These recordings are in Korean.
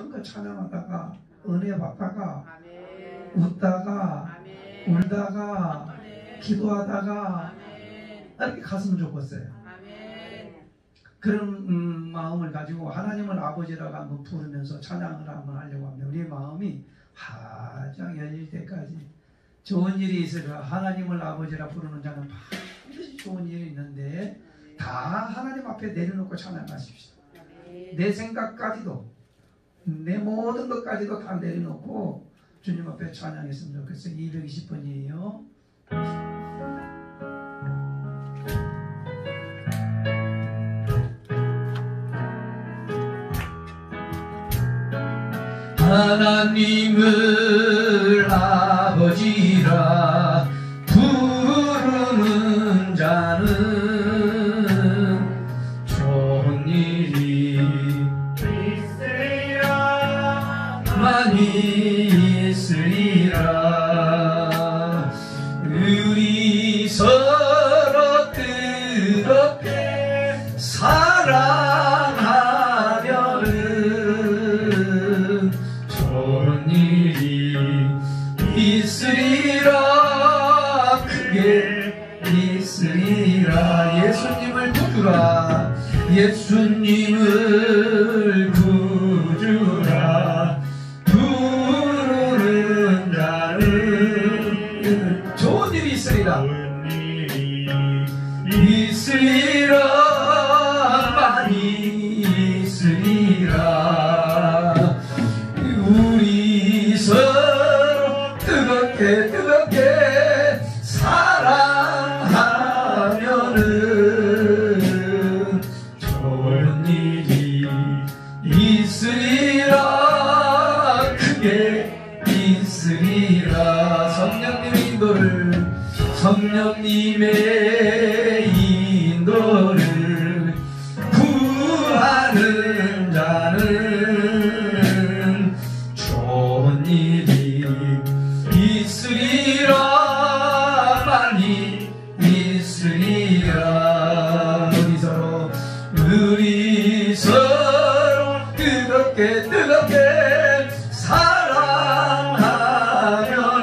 한껏 찬양하다가 은혜 받다가 웃다가 울다가 기도하다가 이렇게 갔으면 좋겠어요. 그런 마음을 가지고 하나님을 아버지라고 한번 부르면서 찬양을 한번 하려고 합니다. 우리 마음이 활짝 열릴 때까지 좋은 일이 있으리라. 하나님을 아버지라 부르는 자는 반드시 좋은 일이 있는데 다 하나님 앞에 내려놓고 찬양하십시오. 내 생각까지도 내 모든 것까지도 다 내려놓고 주님 앞에 찬양했으면 좋겠어요. 220번이에요. 하나님을 아버지라 부르는 자는 좋은 일이 있으리라. 많이 있으리라. 우리 서로 뜨겁게 사랑하면은 좋은 일이 있으리라. 크게 있으리라. 예수님을 구주라. 예수님을 구주라. 부르는 자는 좋은 일이 있으리라. 있으리라. 많이 있으리라. 우리 서로 뜨겁게 사랑하면은 좋은 일이 있으리라. 크게 있으리라. 성령님의 인도를 구하는 자는 좋은 일이 있으리라. 많이 있으리라. 우리 서로 뜨겁게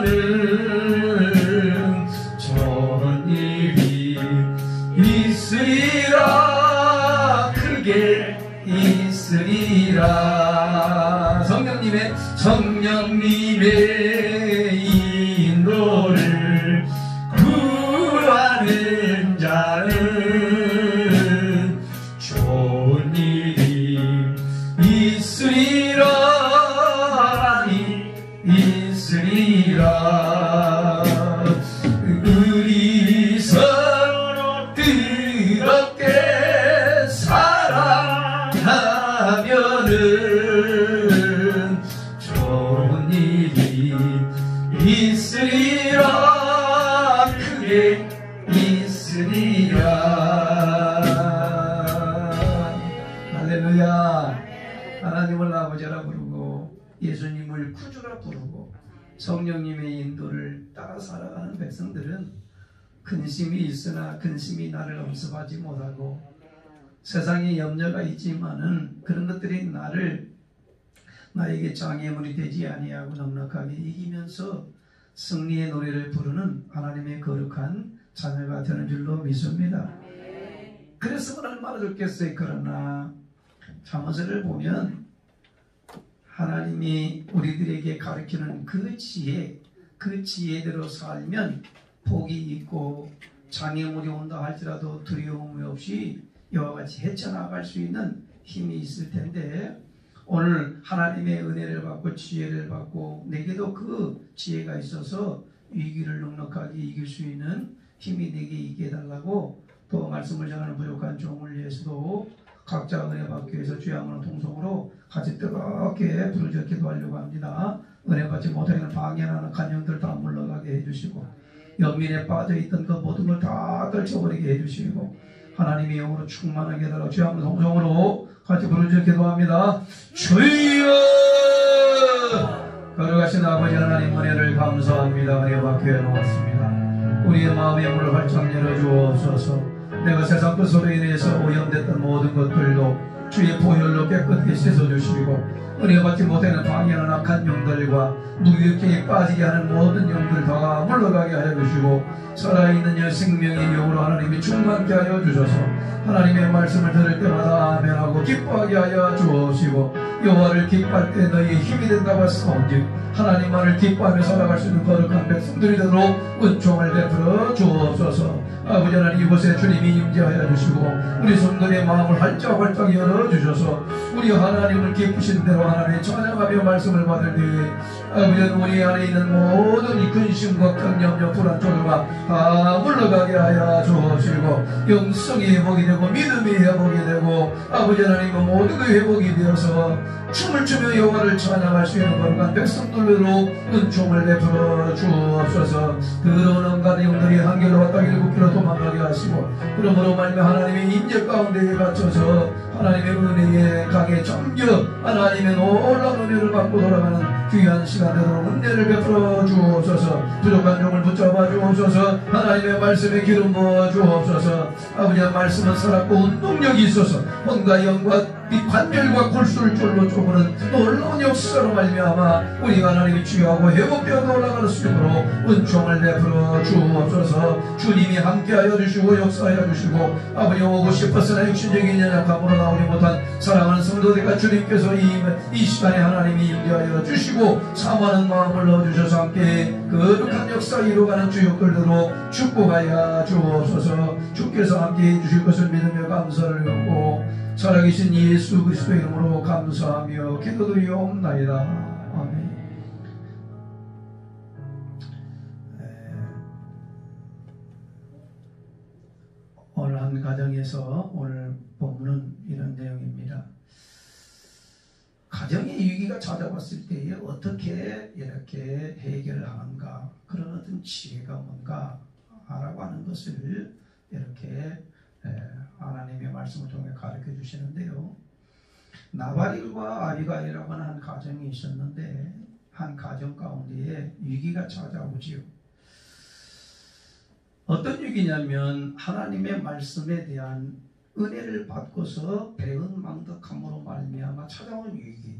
사랑하면은 좋은 일이 있으리라. 크게 있으리라. 성령님의 인도를 구하는 자는 좋은 일이 있으리라. 많이 있으리라. 우리 서로 뜨겁게 사랑하면은 좋은 일이 있으리라. 크게 있으리라. 할렐루야. 하나님을 아버지라 부르고 예수님을 구주라 부르고 성령님의 인도를 따라 살아가는 백성들은 근심이 있으나 근심이 나를 엄습하지 못하고 세상에 염려가 있지만은 그런 것들이 나에게 장애물이 되지 아니하고 넉넉하게 이기면서 승리의 노래를 부르는 하나님의 거룩한 자녀가 되는 줄로 믿습니다. 그래서 얼마나 좋겠어요. 그러나 잠언서를 보면 하나님이 우리들에게 가르치는 그 지혜대로 살면 복이 있고 장애물이 온다 할지라도 두려움이 없이 이와 같이 헤쳐나갈 수 있는 힘이 있을 텐데 오늘 하나님의 은혜를 받고 지혜를 받고 내게도 그 지혜가 있어서 위기를 넉넉하게 이길 수 있는 힘이 내게 있게 해달라고 또 말씀을 전하는 부족한 종을 위해서도 각자 은혜 받기 위해서 주야문의 통성으로 같이 뜨겁게 부르짖어 기도하려고 합니다. 은혜 받지 못하는 방해하는 간영들 다 물러가게 해주시고 연민에 빠져있던 그 모든 걸 다 떨쳐버리게 해주시고 하나님의 영으로 충만하게 해달라고 주야문의 통성으로 같이 부르짖어 기도합니다. 주여 거룩하신 아버지 하나님 은혜를 감사합니다. 은혜 받게 해놓았습니다. 우리의 마음의 문을 활짝 열어주옵소서. 내가 세상 것으로 인해서 오염됐던 모든 것들도 주의 보혈로 깨끗하게 씻어주시고 은혜 받지 못하는 방해하는 악한 영들과 무기력에 빠지게 하는 모든 영들 다 물러가게 하여 주시고 살아있는 여 생명의 영으로 하나님이 충만케 하여 주셔서 하나님의 말씀을 들을 때마다 아멘하고 기뻐하게 하여 주옵시고 여호와를 기뻐할 때 너희의 힘이 된다고 하사온즉 하나님만을 기뻐하며 살아갈 수 있는 거룩한 백성들이 되도록 은총을 베풀어 주옵소서. 아버지 하나님 이곳에 주님이 임재하여 주시고 우리 성도의 마음을 활짝활짝 열어주셔서 우리 하나님을 기쁘신 대로 하나님의 찬양하며 말씀을 받을 때에 아버지 우리 안에 있는 모든 이 근심과 경념과 불안 조류가 다 물러가게 하여 주시고 영성이 회복이 되고 믿음이 회복이 되고 아버지 하나님은 모두가 회복이 되어서 춤을 추며 여호와를 찬양할 수 있는 거룩한 백성들로 은총을 베풀어 주옵소서. 더러운 온갖 영들이 한 길로 왔다 일곱 길로 도망가게 하시고 그러므로 말미암아 하나님의 임재 가운데에 갇혀서 하나님의 은혜에 강에 잠겨 하나님의 놀라운 은혜를 받고 돌아가는 귀한 시간 되도록 은혜를 베풀어 주옵소서. 부족한 종을 붙잡아 주옵소서. 하나님의 말씀에 기름 부어 주옵소서. 아버지의 말씀은 살았고 운동력이 있어서 혼과 영과 이 관절과 골수를 쫄로 쪼그는 놀라운 역사로 말미암아 우리가 하나님이 취하고 회복되어 올라가는 수 있도록 은총을 베풀어 주옵소서. 주님이 함께하여 주시고 역사하여 주시고 아버지 오고 싶었으나 육신적인 연약함으로 나오지 못한 사랑하는 성도들과 주님께서 이 시간에 하나님이 임재하여 주시고 사모하는 마음을 넣어주셔서 함께 거룩한 역사 이루어가는 주역들로 축복하여 주옵소서. 주께서 함께해 주실 것을 믿으며 감사를 하고 살아계신 예수 그리스도의 이름으로 감사하며 기도드리옵나이다. 아멘. 오늘 한 가정에서 오늘 본문은 이런 내용입니다. 가정의 위기가 찾아왔을 때에 어떻게 이렇게 해결을 하는가, 그런 어떤 지혜가 뭔가 라고 하는 것을 이렇게 하나님의 말씀을 통해 가르쳐 주시는데요. 나발일과 아비가일이라고 하는 한 가정이 있었는데 한 가정 가운데에 위기가 찾아오지요. 어떤 위기냐면 하나님의 말씀에 대한 은혜를 받고서 배은망덕함으로 말미암아 찾아온 위기,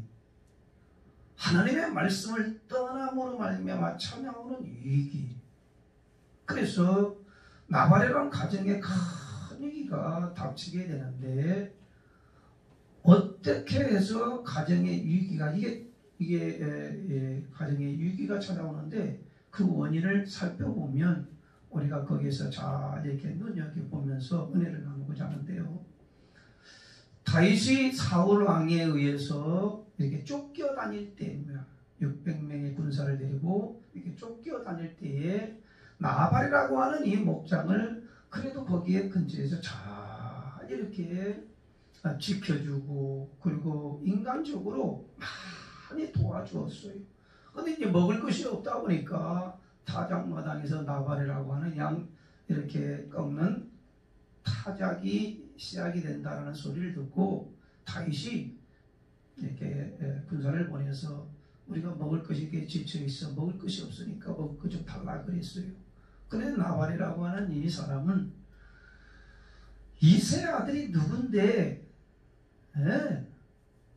하나님의 말씀을 떠남으로 말미암아 찾아오는 위기. 그래서 나발이라는 가정에 큰 위기가 닥치게 되는데 어떻게 해서 가정의 위기가 가정의 위기가 찾아오는데 그 원인을 살펴보면 우리가 거기에서 잘 이렇게 눈여겨보면서 은혜를 나누고자 하는데요. 다윗이 사울 왕에 의해서 이렇게 쫓겨다닐 때 600명의 군사를 데리고 이렇게 쫓겨다닐 때에 나발이라고 하는 이 목장을 그래도 거기에 근처에서 잘 이렇게 지켜주고 그리고 인간적으로 많이 도와주었어요. 근데 이제 먹을 것이 없다 보니까 타작마당에서 나발이라고 하는 양 이렇게 꺾는 타작이 시작이 된다는 소리를 듣고 다윗이 이렇게 군사를 보내서 우리가 먹을 것이 이렇게 지쳐 있어 먹을 것이 없으니까 먹을 것 좀 달라 그랬어요. 그런데 나발이라고 하는 이 사람은 이세 아들이 누군데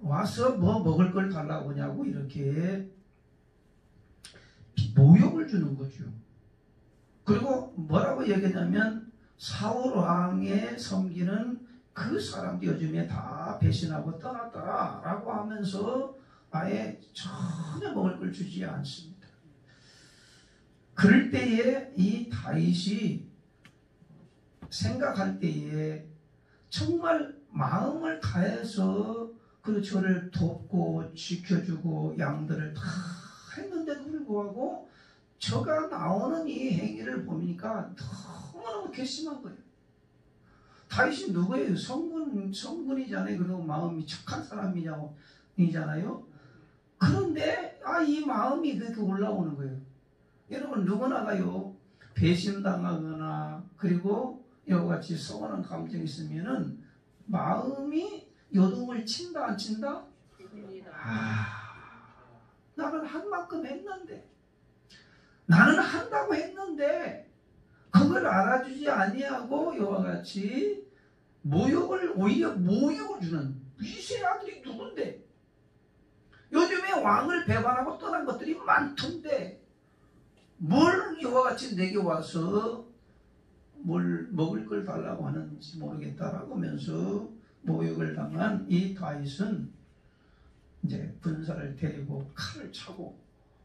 와서 뭐 먹을 걸 달라고 하냐고 이렇게 모욕을 주는 거죠. 그리고 뭐라고 얘기하냐면 사울 왕의 섬기는 그 사람도 요즘에 다 배신하고 떠났더라 라고 하면서 아예 전혀 먹을 걸 주지 않습니다. 그럴 때에 이 다윗이 생각할 때에 정말 마음을 다해서 그 저를 돕고 지켜주고 양들을 다 했는데도 불구하고 저가 나오는 이 행위를 보니까 너무너무 괘씸한 거예요. 다윗이 누구예요? 성군이잖아요. 그리고 마음이 착한 사람이잖아요. 그런데 이 마음이 그렇게 올라오는 거예요. 여러분 누구나가요 배신당하거나 그리고 이와 같이 서운한 감정이 있으면은 마음이 요동을 친다 안 친다? 나는 한 만큼 했는데 나는 한다고 했는데 그걸 알아주지 아니하고 이와 같이 오히려 모욕을 주는 이세 아들이 누군데 왕을 배반하고 떠난 것들이 많던데 뭘 이와 같이 내게 와서 뭘 먹을 걸 달라고 하는지 모르겠다라고 하면서 모욕을 당한 이 다윗은 이제 군사를 데리고 칼을 차고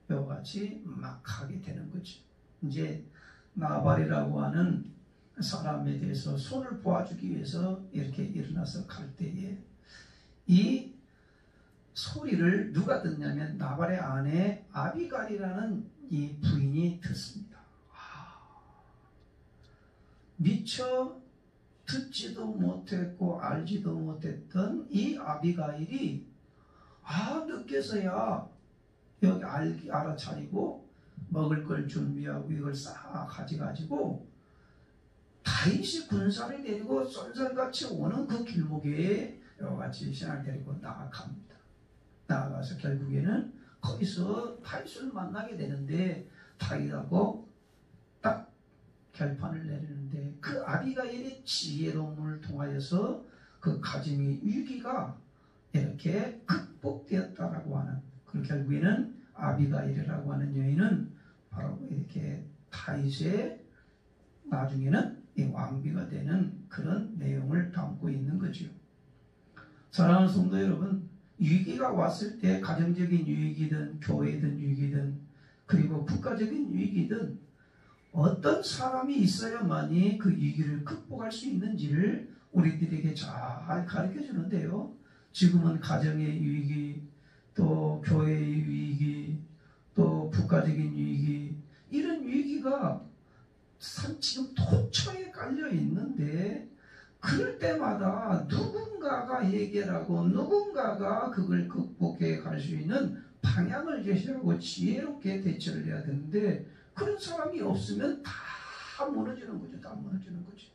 이와 같이 막 가게 되는 거죠. 이제 나발이라고 하는 사람에 대해서 손을 보아주기 위해서 이렇게 일어나서 갈 때에 이 소리를 누가 듣냐면 나발의 아내 아비갈이라는 이 부인이 듣습니다. 미처 듣지도 못했고 알지도 못했던 이 아비가일이 늦게서야 여기 알아차리고 먹을 걸 준비하고 이걸 싹 가져가지고 다윗이 군사를 데리고 쏜살같이 오는 그 길목에 여러같이 신하를 데리고 나아갑니다. 나아가서 결국에는 거기서 다윗을 만나게 되는데 다윗하고 딱 결판을 내리는데 그 아비가일의 지혜로움을 통하여서 그 가정의 위기가 이렇게 극복되었다라고 하는 그 결국에는 아비가일이라고 하는 여인은 바로 이렇게 다윗의 나중에는 이 왕비가 되는 그런 내용을 담고 있는 거죠. 사랑하는 성도 여러분, 위기가 왔을 때 가정적인 위기든 교회든 위기든 그리고 국가적인 위기든 어떤 사람이 있어야만이 그 위기를 극복할 수 있는지를 우리들에게 잘 가르쳐 주는데요. 지금은 가정의 위기, 또 교회의 위기, 또 국가적인 위기, 이런 위기가 지금 토초에 깔려 있는데 그럴 때마다 누군가가 해결하고 누군가가 그걸 극복해 갈 수 있는 방향을 제시하고 지혜롭게 대처를 해야 되는데 그런 사람이 없으면 다 무너지는 거죠. 다 무너지는 거죠.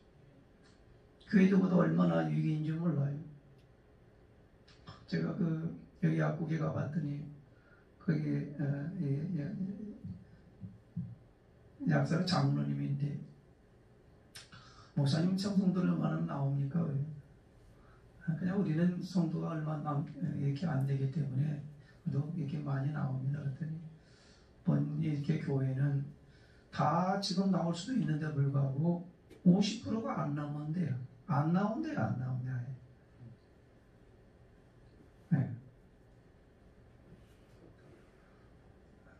교회도보다 얼마나 위기인지 몰라요. 제가 여기 약국에 가봤더니 거기 약사가 장로님인데 목사님 성도들 얼마나 나옵니까? 그냥 우리는 성도가 얼마 이렇게 안 되기 때문에 또 이렇게 많이 나옵니다. 그랬더니 이렇게 교회는 다 지금 나올 수도 있는데 불구하고 50%가 안 나온대요. 안 나온대요. 네.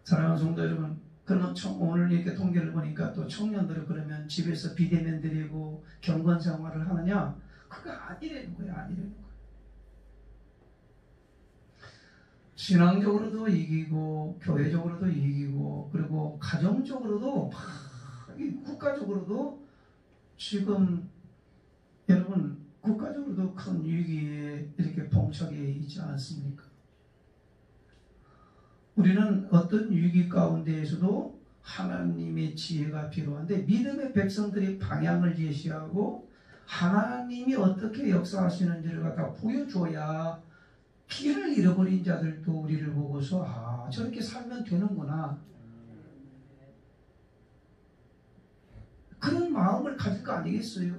사랑하는 성도 여러분, 그러면 오늘 이렇게 통계를 보니까 또 청년들은 그러면 집에서 비대면 드리고 경건 생활을 하느냐? 그거 아니라는 거예요. 아니라는 거예요. 신앙적으로도 이기고 교회적으로도 이기고 그리고 가정적으로도 국가적으로도 지금 여러분 국가적으로도 큰 위기에 이렇게 봉착해 있지 않습니까? 우리는 어떤 위기 가운데에서도 하나님의 지혜가 필요한데 믿음의 백성들이 방향을 제시하고 하나님이 어떻게 역사하시는지를 갖다 보여줘야 길을 잃어버린 자들도 우리를 보고서 저렇게 살면 되는구나 그런 마음을 가질 거 아니겠어요?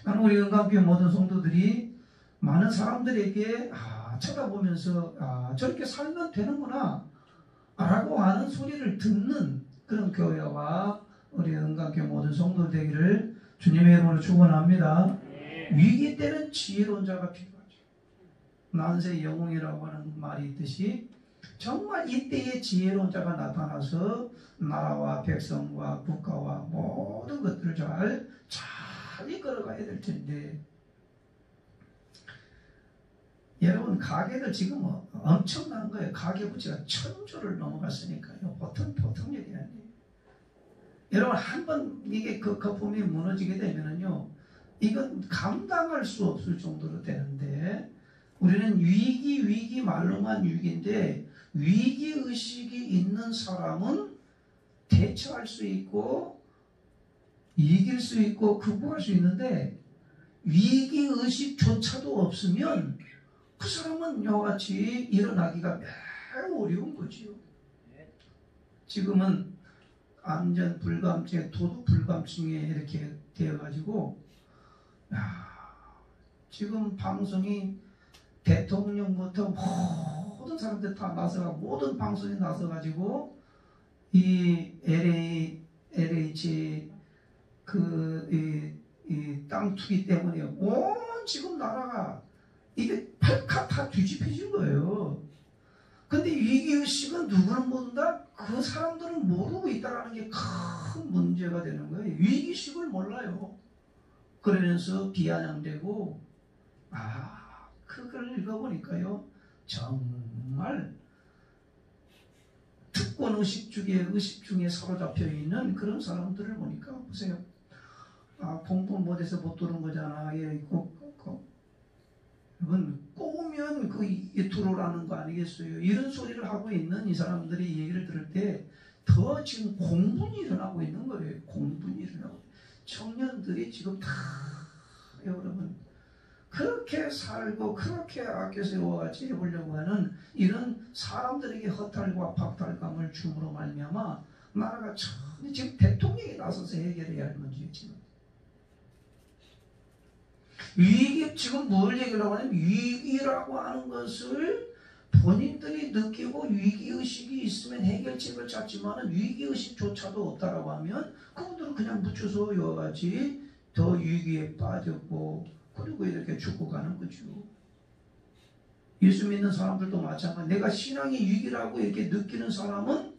나는 우리 은강교회 모든 성도들이 많은 사람들에게 쳐다보면서 저렇게 살면 되는구나 라고 하는 소리를 듣는 그런 교회와 우리 은강교회 모든 성도 되기를 주님의 이름으로 축원합니다. 위기 때는 지혜로운 자가 필요하죠. 난세 영웅이라고 하는 말이 있듯이 정말 이때의 지혜로운 자가 나타나서 나라와 백성과 국가와 모든 것들을 잘 이끌어가야 될 텐데 여러분 가계들 지금 엄청난 거예요. 가계부채가 1,000조를 넘어갔으니까요. 보통 일이 아니에요. 여러분 한번 이게 그 거품이 무너지게 되면은요 이건 감당할 수 없을 정도로 되는데 우리는 위기 말로만 위기인데 위기의식이 있는 사람은 대처할 수 있고 이길 수 있고 극복할 수 있는데 위기의식조차도 없으면 그 사람은 이와 같이 일어나기가 매우 어려운 거지요. 지금은 안전 불감증, 도덕 불감증에 이렇게 되어가지고 지금 방송이 대통령부터 모든 사람들 다 나서가 모든 방송에 나서가지고 이 LH 이 땅 투기 때문에 온 지금 나라가 이게 팔칵 다 뒤집혀진 거예요. 근데 위기의식은 누구는 모른다? 그 사람들은 모르고 있다는 게 큰 문제가 되는 거예요. 위기의식을 몰라요. 그러면서 비아냥되고 그걸 읽어보니까요. 정말 특권의식 중에 사로잡혀 있는 그런 사람들을 보니까 보세요. 공부 못해서 못 들은 거잖아. 여러분 꼬우면 그게 들어오라는 거 아니겠어요? 이런 소리를 하고 있는 이 사람들이 얘기를 들을 때 더 지금 공분이 일어나고 있는 거예요. 공분이 일어나고. 청년들이 지금 다 여러분 그렇게 살고 그렇게 아껴서 이와같이 해보려고 하는 이런 사람들에게 허탈과 박탈감을 줌으로 말미암아 나라가 전혀 지금 대통령이 나서서 해결해야 할 문제예요. 지금 위기, 지금 뭘 얘기하려고 하냐면 위기라고 하는 것을 본인들이 느끼고 위기의식이 있으면 해결책을 찾지만 위기의식조차도 없다라고 하면 그분들은 그냥 묻혀서 이와같이 더 위기에 빠졌고 그리고 이렇게 죽고 가는 거죠. 예수 믿는 사람들도 마찬가지. 내가 신앙의 위기라고 이렇게 느끼는 사람은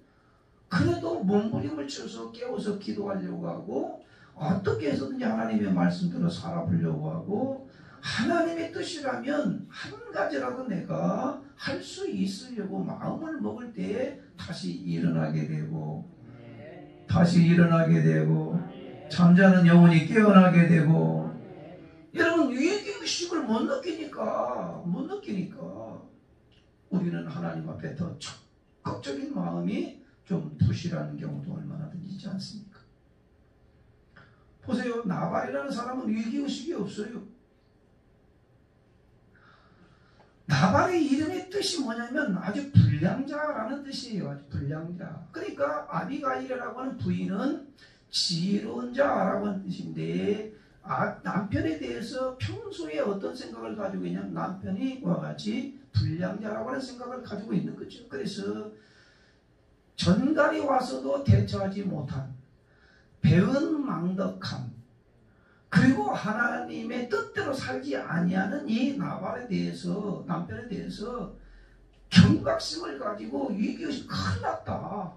그래도 몸부림을 쳐서 깨워서 기도하려고 하고 어떻게 해서든지 하나님의 말씀대로 살아보려고 하고 하나님의 뜻이라면 한 가지라도 내가 할 수 있으려고 마음을 먹을 때 다시 일어나게 되고 잠자는 영혼이 깨어나게 되고 여러분 위기의식을 못 느끼니까 우리는 하나님 앞에 더 적극적인 마음이 좀 부실한 경우도 얼마나든지 있지 않습니까? 보세요. 나발이라는 사람은 위기의식이 없어요. 나발의 이름의 뜻이 뭐냐면 아주 불량자라는 뜻이에요. 아주 불량자. 그러니까 아비가일이라고 하는 부인은 지혜로운 자라고 하는 뜻인데 남편에 대해서 평소에 어떤 생각을 가지고 있냐면 남편이 이와 같이 불량자라고 하는 생각을 가지고 있는 거죠. 그래서 전갈이 와서도 대처하지 못한 배은망덕함 그리고 하나님의 뜻대로 살지 아니하는 이 나발에 대해서 남편에 대해서 경각심을 가지고 위기의식 큰일 났다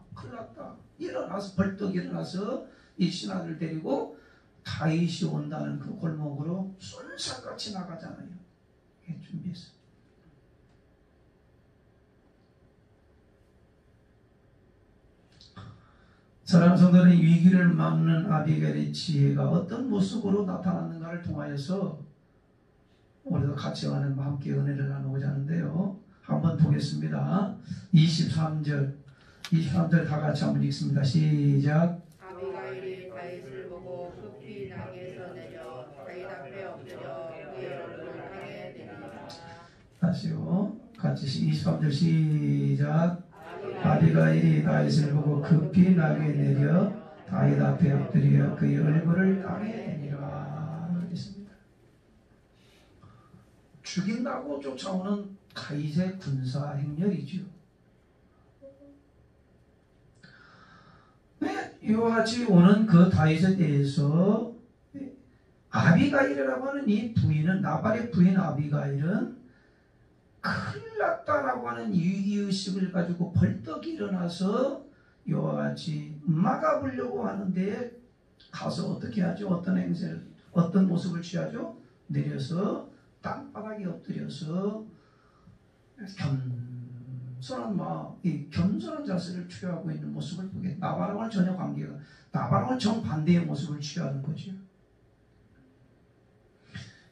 일어나서 벌떡 일어나서 이 신하들을 데리고 다윗이 온다는 그 골목으로 순살같이 나가잖아요. 준비해서 사랑하는 성도는 위기를 막는 아비가일의 지혜가 어떤 모습으로 나타났는가를 통하여서 우리도 같이 함께 은혜를 나누고자 하는데요. 한번 보겠습니다. 23절 다 같이 한번 읽습니다. 시작. 아비가일이 다윗을 보고 급히 나귀에서 내려 다윗 앞에 엎드려 그의 얼굴을 땅에 내리니라. 다시요. 같이 23절 시작. 아비가일이 다윗을 보고 급히 나귀에 내려 다윗 앞에 엎드려 그의 얼굴을 땅에 내리라. 있습니다. 죽인다고 쫓아오는 다윗의 군사 행렬이죠. 이와 같이 오는 그 다윗에 대해서 아비가일이라고 하는 이 부인은 나발의 부인 아비가일은 큰일 났다라고 하는 위기의식을 가지고 벌떡 일어나서 이와 같이 막아보려고 하는데 가서 어떻게 하죠? 어떤 모습을 취하죠? 내려서 땅바닥에 엎드려서 겸손한 자세를 취하고 있는 모습을 보게. 나발랑은 전혀 관계가, 나발랑은 정반대의 모습을 취하는 거죠.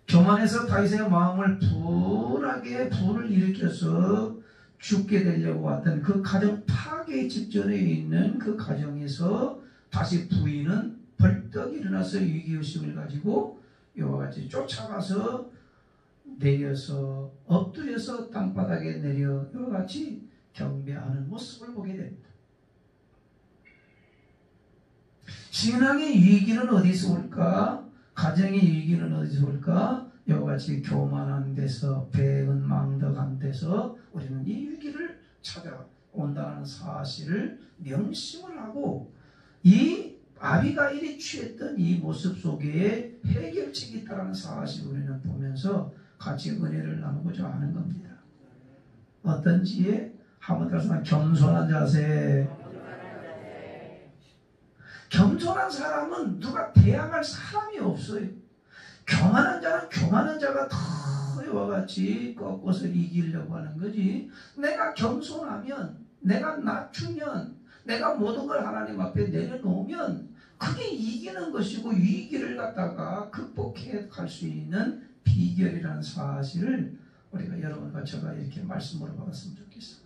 교만해서 다윗의 마음을 분을 일으켜서 죽게 되려고 왔던 그 가정 파괴 직전에 있는 그 가정에서 다시 부인은 벌떡 일어나서 위기의식을 가지고 이와 같이 쫓아가서 내려서 엎드려서 땅바닥에 내려 이와 같이 경배하는 모습을 보게 됩니다. 신앙의 위기는 어디서 올까? 가정의 위기는 어디서 올까? 이와같이 교만한 데서 배은망덕한 데서 우리는 이 위기를 찾아온다는 사실을 명심을 하고 이 아비가일이 취했던 이 모습 속에 해결책이 있다는 사실을 우리는 보면서 같이 은혜를 나누고자 하는 겁니다. 어떤 지혜? 한번 따라서 겸손한 자세. 겸손한 사람은 누가 대항할 사람이 없어요. 교만한 자는 교만한 자가 더 이와 같이 꺾어서 이기려고 하는 거지. 내가 겸손하면, 내가 낮추면, 내가 모든 걸 하나님 앞에 내려놓으면 그게 이기는 것이고 위기를 갖다가 극복해 갈 수 있는 비결이라는 사실을 우리가 여러분과 제가 이렇게 말씀으로 받았으면 좋겠어요.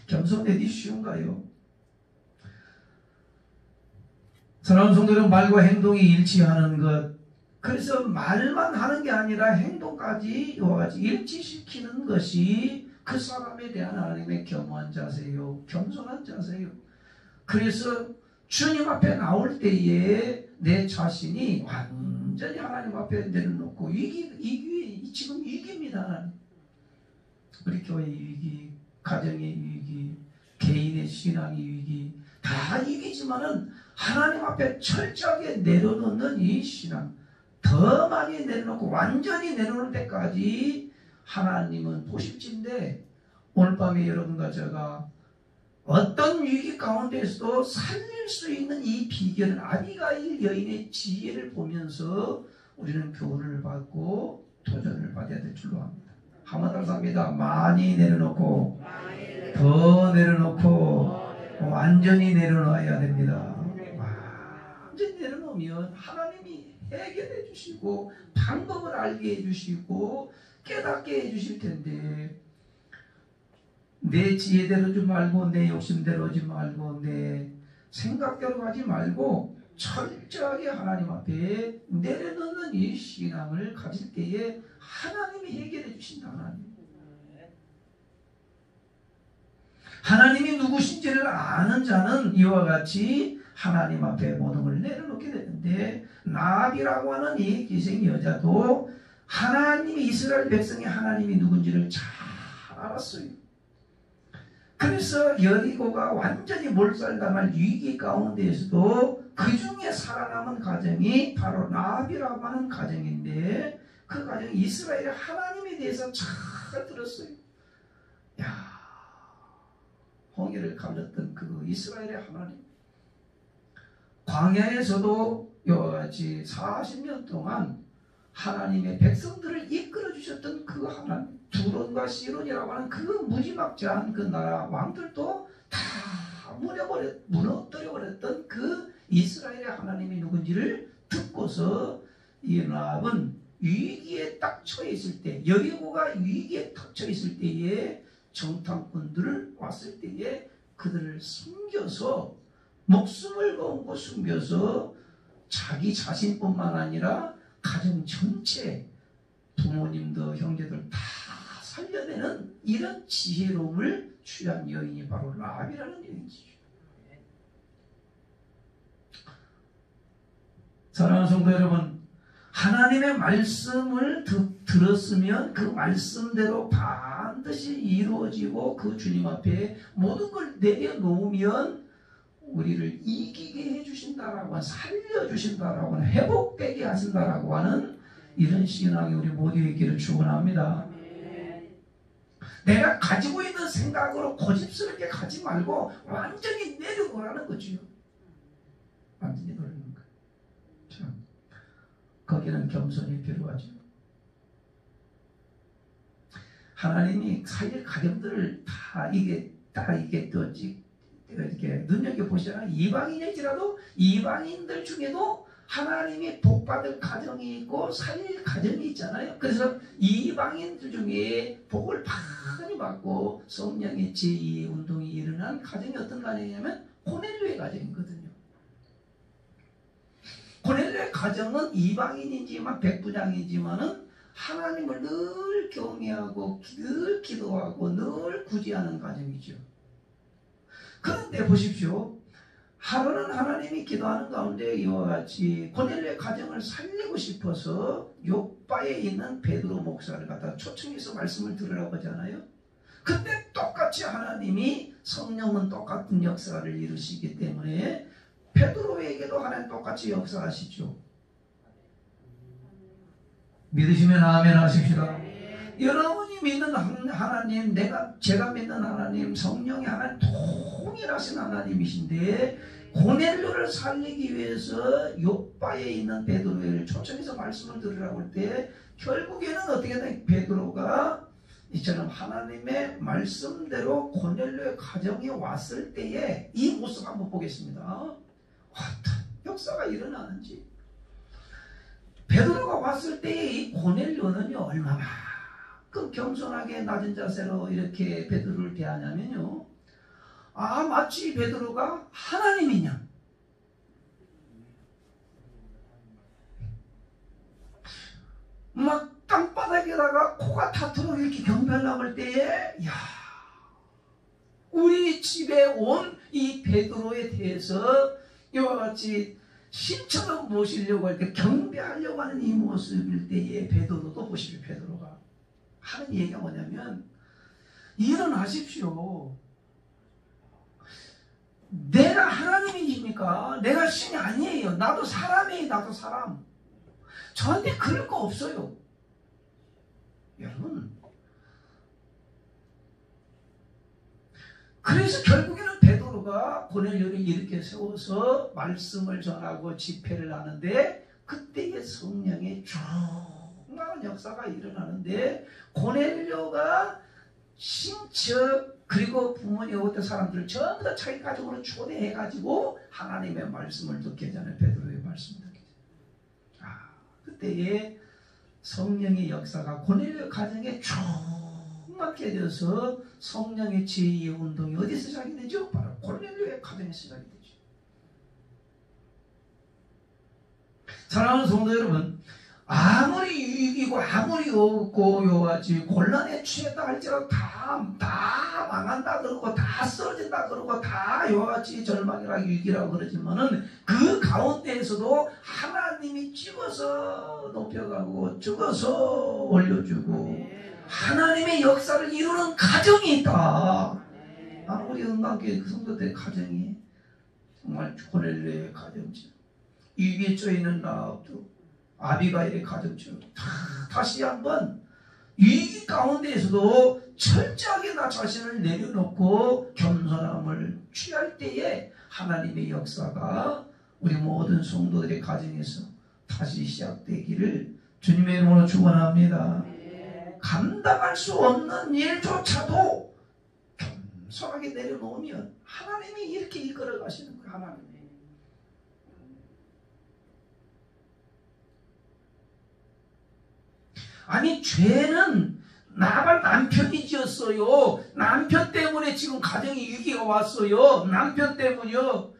겸손되기 쉬운가요? 사랑하는 성도들은 말과 행동이 일치하는 것, 그래서 말만 하는 게 아니라 행동까지 이와 같이 일치시키는 것이 그 사람에 대한 하나님의 겸허한 자세요, 겸손한 자세요. 그래서 주님 앞에 나올 때에 내 자신이 완전히 하나님 앞에 내려놓고 지금 위기입니다. 우리 교회의 위기, 가정의 위기, 개인의 신앙의 위기, 다 위기지만은 하나님 앞에 철저하게 내려놓는 이 신앙, 더 많이 내려놓고 완전히 내려놓을 때까지 하나님은 보실진데, 오늘 밤에 여러분과 제가 어떤 위기 가운데서도 살릴 수 있는 이 비결은 아비가일 여인의 지혜를 보면서 우리는 교훈을 받고 도전을 받아야 될 줄로 압니다. 한번 감사합니다. 많이 내려놓고 더 내려놓고 완전히 내려놔야 됩니다. 완전히 내려놓으면 하나님이 해결해 주시고 방법을 알게 해주시고 깨닫게 해주실 텐데, 내 지혜대로 하지 말고 내 욕심대로 하지 말고 내 생각대로 하지 말고 철저하게 하나님 앞에 내려놓는 이 신앙을 가질 때에 하나님이 해결해 주신다. 하나님이 누구신지를 아는 자는 이와 같이 하나님 앞에 모든 걸 내려놓게 되는데, 나합이라고 하는 이 기생 여자도 하나님이, 이스라엘 백성이 하나님이 누군지를 잘 알았어요. 그래서 여리고가 완전히 몰살당할 위기 가운데에서도 그 중에 살아남은 가정이 바로 나합이라고 하는 가정인데, 그 가정이 이스라엘의 하나님에 대해서 잘 들었어요. 야, 홍해를 갈랐던 그 이스라엘의 하나님, 광야에서도 이와 같이 40년 동안 하나님의 백성들을 이끌어 주셨던 그 하나님, 두론과 시론이라고 하는 그 무지막지한 그 나라 왕들도 다 무너뜨려버렸던 그 이스라엘의 하나님이 누군지를 듣고서 이 나합은 위기에 딱 처해 있을 때, 여리고가 위기에 딱 처해 있을 때에 정탐꾼들을 왔을 때에 그들을 숨겨서, 목숨을 걸고 숨겨서 자기 자신뿐만 아니라 가정 전체, 부모님도 형제들 다 살려내는 이런 지혜로움을 취한 여인이 바로 라합이라는 여인이죠. 사랑하는 성도 여러분, 하나님의 말씀을 들었으면 그 말씀대로 반드시 이루어지고 그 주님 앞에 모든 걸 내려놓으면 우리를 이기게 해주신다라고 하는, 살려주신다라고 하는, 회복되게 하신다라고 하는 이런 신앙이 우리 모두에 있기를 축원합니다. 내가 가지고 있는 생각으로 고집스럽게 가지 말고 완전히 내려놓으라는 거지요. 완전히 내려놓는 거예요. 참, 거기는 겸손이 필요하죠. 하나님이 살릴 가정들을 다 이게 또 이렇게 눈여겨보시잖아요. 이방인일지라도 이방인들 중에도 하나님이 복받을 가정이 있고 살릴 가정이 있잖아요. 그래서 이방인들 중에 복을 많이 받고 성령의 제2의 운동이 일어난 가정이 어떤 가정이냐면 고넬료의 가정이거든요. 고넬료의 가정은 이방인이지만 백부장이지만은 하나님을 늘 경외하고 늘 기도하고 늘 구제하는 가정이죠. 그런데 보십시오. 하루는 하나님이 기도하는 가운데 이와 같이 고넬료의 가정을 살리고 싶어서 요바에 있는 베드로 목사를 갖다 초청해서 말씀을 들으라고 하잖아요. 근데 똑같이 하나님이 성령은 똑같은 역사를 이루시기 때문에 베드로에게도 하나님 똑같이 역사하시죠. 믿으시면 아멘 하십시다. 여러분이 믿는 하나님, 제가 믿는 하나님, 성령의 하나님 동일하신 하나님이신데 고넬료를 살리기 위해서 요바에 있는 베드로를 초청해서 말씀을 들으라고 할 때 결국에는 어떻게 돼? 베드로가 이처럼 하나님의 말씀대로 고넬료의 가정에 왔을 때에 이 모습 한번 보겠습니다. 어떤 역사가 일어나는지. 베드로가 왔을 때에 이 고넬료는요 얼마만큼 겸손하게 낮은 자세로 이렇게 베드로를 대하냐면요, 마치 베드로가 하나님이냐, 막 땅바닥에다가 코가 타도록 이렇게 경배하려고 할 때에 우리 집에 온 이 베드로에 대해서 이와 같이 신처럼 모시려고 할 때 경배하려고 하는 이 모습일 때에 베드로도 보십시오. 베드로가 하는 얘기가 뭐냐면, 일어나십시오. 내가 하나님이십니까? 내가 신이 아니에요. 나도 사람이에요. 나도 사람. 저한테 그럴 거 없어요. 여러분, 그래서 결국에는 베드로가 고넬료를 이렇게 세워서 말씀을 전하고 집회를 하는데 그때의 성령의 중요한 역사가 일어나는데, 고넬료가 신척 그리고 부모님 어떤 사람들을 전부 다 자기 가족으로 초대해가지고 하나님의 말씀을 듣게 하잖아요. 베드로의 말씀을 듣게 하잖아요. 그때의 성령의 역사가 고넬료 가정에 충만케 되어서 성령의 제2의 운동이 어디서 시작이 되죠? 바로 고넬료의 가정에서 시작이 되죠. 사랑하는 성도 여러분, 아무리 유익이고 아무리 없고 요같이 곤란에 취했다 할지라도 다 망한다 그러고 다 쓰러진다 그러고 다 요같이 절망이라 유익이라고 그러지만은 그 가운데에서도 하나님이 찍어서 높여가고 찍어서 올려주고 하나님의 역사를 이루는 가정이 있다. 우리 은강교회 그 성도들의 가정이 정말 고넬료의 가정이죠. 이 위에 쪼이는 라합도 아비가일의 가정처럼 다시 한번 위기 가운데에서도 철저하게 나 자신을 내려놓고 겸손함을 취할 때에 하나님의 역사가 우리 모든 성도들의 가정에서 다시 시작되기를 주님의 이름으로 축원합니다. 감당할 수 없는 일조차도 겸손하게 내려놓으면 하나님이 이렇게 이끌어 가시는 거예요. 하나님이. 아니, 죄는 나발 남편이 지었어요. 남편 때문에 지금 가정에 위기가 왔어요. 남편 때문이요.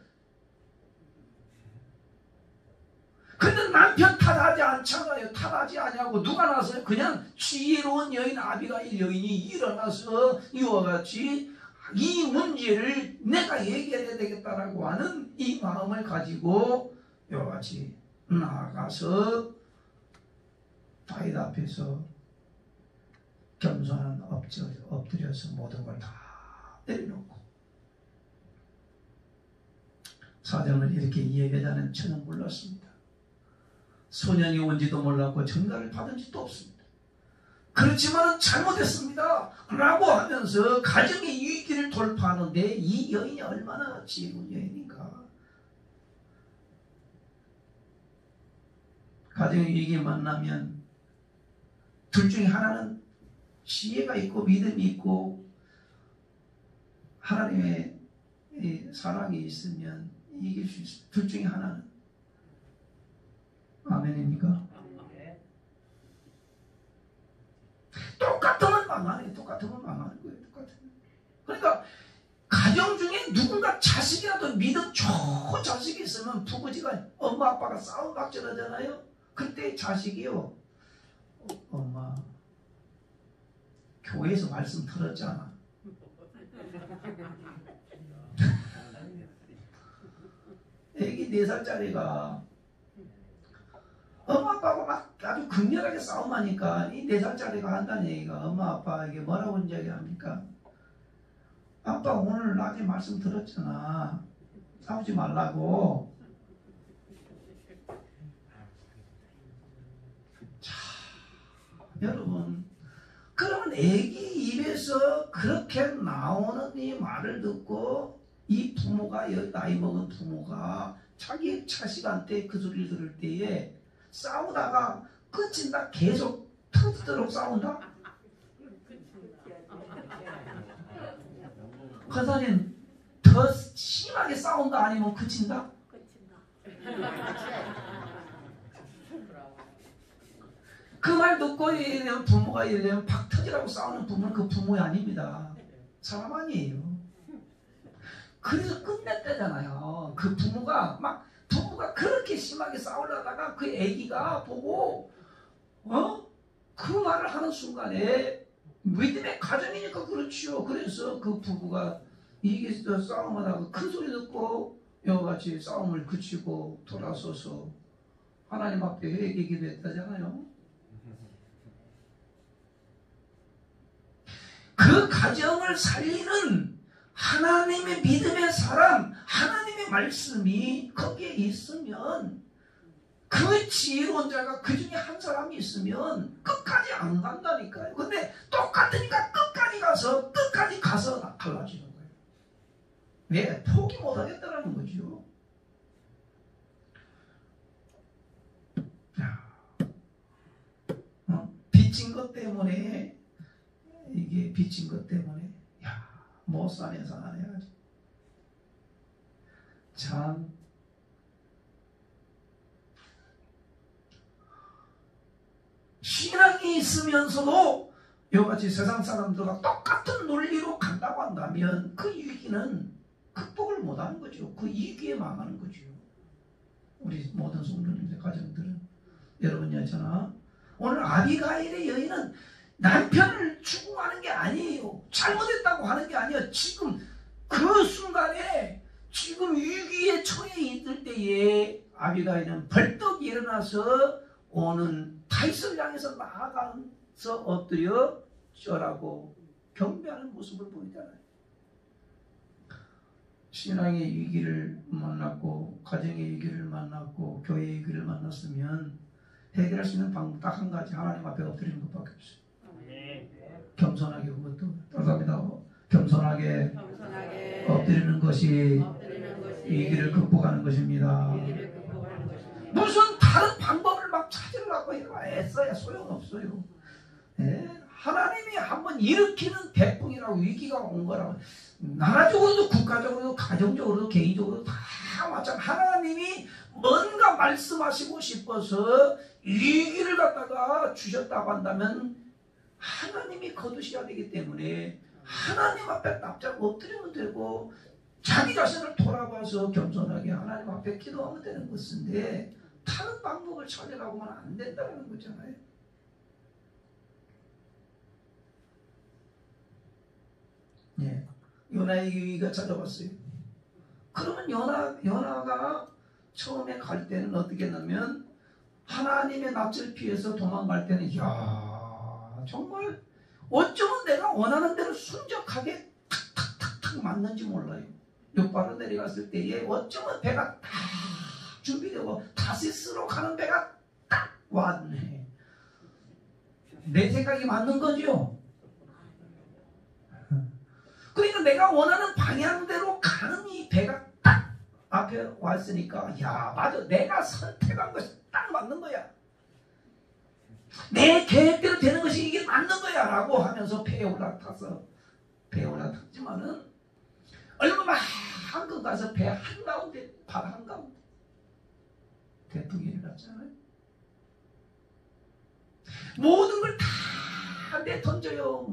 근데 남편 탓하지 않잖아요. 탓하지 않냐고. 누가 나서요? 그냥 지혜로운 여인 아비가일 여인이 일어나서 이와 같이 이 문제를 내가 해결해야 되겠다라고 하는 이 마음을 가지고 이와 같이 나아가서 다윗 앞에서 겸손한 엎드려서 모든 걸 다 내려놓고 사정을 이렇게 이야기하자는 저는 몰랐습니다. 소년이 온지도 몰랐고 전가를 받은지도 없습니다. 그렇지만 잘못했습니다 라고 하면서 가정의 위기를 돌파하는데 이 여인이 얼마나 지혜로운 여인인가. 가정의 위기 만나면 둘 중에 하나는 지혜가 있고 믿음이 있고 하나님의 사랑이 있으면 이길 수 있어요. 둘 중에 하나는. 아멘입니까? 똑같으면 망하네. 똑같으면 망하는 거예요. 똑같으면. 그러니까 가정 중에 누군가 자식이라도 믿음 좋은 자식이 있으면 부부지간 엄마 아빠가 싸움 박절하잖아요. 그때 자식이요, 엄마 교회에서 말씀 들었잖아. 4살짜리가 엄마 아빠가 막 아주 극렬하게 싸움하니까 이 4살짜리가 한다는 얘기가 엄마 아빠에게 뭐라고 이야기합니까? 아빠 오늘 낮에 말씀 들었잖아. 싸우지 말라고. 자, 여러분, 그러면 애기 입에서 그렇게 나오는 이 말을 듣고 이 부모가, 나이 먹은 부모가 자기 차시간 때 그 소리를 들을 때에 싸우다가 끝인다, 계속 터지도록 싸운다? 권사님, 더 심하게 싸운다 아니면 그친다? 그 말 듣고 부모가 이러면 박 터지라고 싸우는 부모는 그 부모이 아닙니다. 사람 아니에요. 그래서 끝냈다잖아요. 그 부모가 그렇게 심하게 싸우려다가 그 애기가 보고 그 말을 하는 순간에 믿음의 가정이니까 그렇지요. 그래서 그 부부가 이게 싸움을 하고 큰 소리 듣고 이와 같이 싸움을 그치고 돌아서서 하나님 앞에 회개 기도했다잖아요. 그 가정을 살리는 하나님의 믿음의 사람, 하나님의 말씀이 거기에 있으면 그 지혜론자가 그 중에 한 사람이 있으면 끝까지 안 간다니까요. 근데 똑같으니까 끝까지 가서 갈라지는 거예요. 왜? 포기 못 하겠다라는 거죠. 빚진 것 때문에 이게 빚진 것 때문에 못 사는 사람 해가지고 참 신앙이 있으면서도 이같이 세상 사람들과 똑같은 논리로 간다고 한다면 그 위기는 극복을 못하는 거죠. 그 위기에 망하는 거죠. 우리 모든 성도님들 가정들은 여러분이 저나 오늘 아비가일의 여인은 남편을 추궁하는 게 아니에요. 잘못했다고 하는 게 아니에요. 지금 그 순간에 지금 위기에 처해 있을 때에 아비가일은 벌떡 일어나서 오는 다윗을 향해서 나아가서 엎드려 절하고 경배하는 모습을 보이잖아요. 신앙의 위기를 만났고 가정의 위기를 만났고 교회의 위기를 만났으면 해결할 수 있는 방법 딱 한 가지, 하나님 앞에 엎드리는 것밖에 없어요. 겸손하게, 그것도 감사합니다. 겸손하게 엎드리는 것이 위기를 극복하는 것입니다. 무슨 다른 방법을 막 찾으려고 애써야 소용없어요. 하나님이 한번 일으키는 대풍이라고 위기가 온 거라고, 나라적으로도 국가적으로도 가정적으로도 개인적으로도 다 마찬가지. 하나님이 뭔가 말씀하시고 싶어서 위기를 갖다가 주셨다고 한다면 하나님이 거두셔야 되기 때문에 하나님 앞에 납작 엎드리면 되고 자기 자신을 돌아봐서 겸손하게 하나님 앞에 기도하면 되는 것인데 다른 방법을 찾으라고 하면 안 된다는 거잖아요. 예, 요나의 위기가 찾아왔어요. 그러면 요나가 처음에 갈 때는 어떻게 했냐면 하나님의 낯을 피해서 도망갈 때는 정말 어쩌면 내가 원하는 대로 순적하게 탁탁탁탁 맞는지 몰라요. 옆바로 내려갔을 때에 어쩌면 배가 딱 준비되고 다시스로 가는 배가 딱 왔네. 내 생각이 맞는 거죠. 그러니까 내가 원하는 방향대로 가는 이 배가 딱 앞에 왔으니까 맞아, 내가 선택한 것이 딱 맞는 거야. 내 계획대로 되는 것이 이게 맞는 거야 라고 하면서 배에 올라탔지만은 얼마 한국 가서 배 한가운데, 발 한가운데 대풍이 일어났잖아요. 모든 걸 다 내던져요.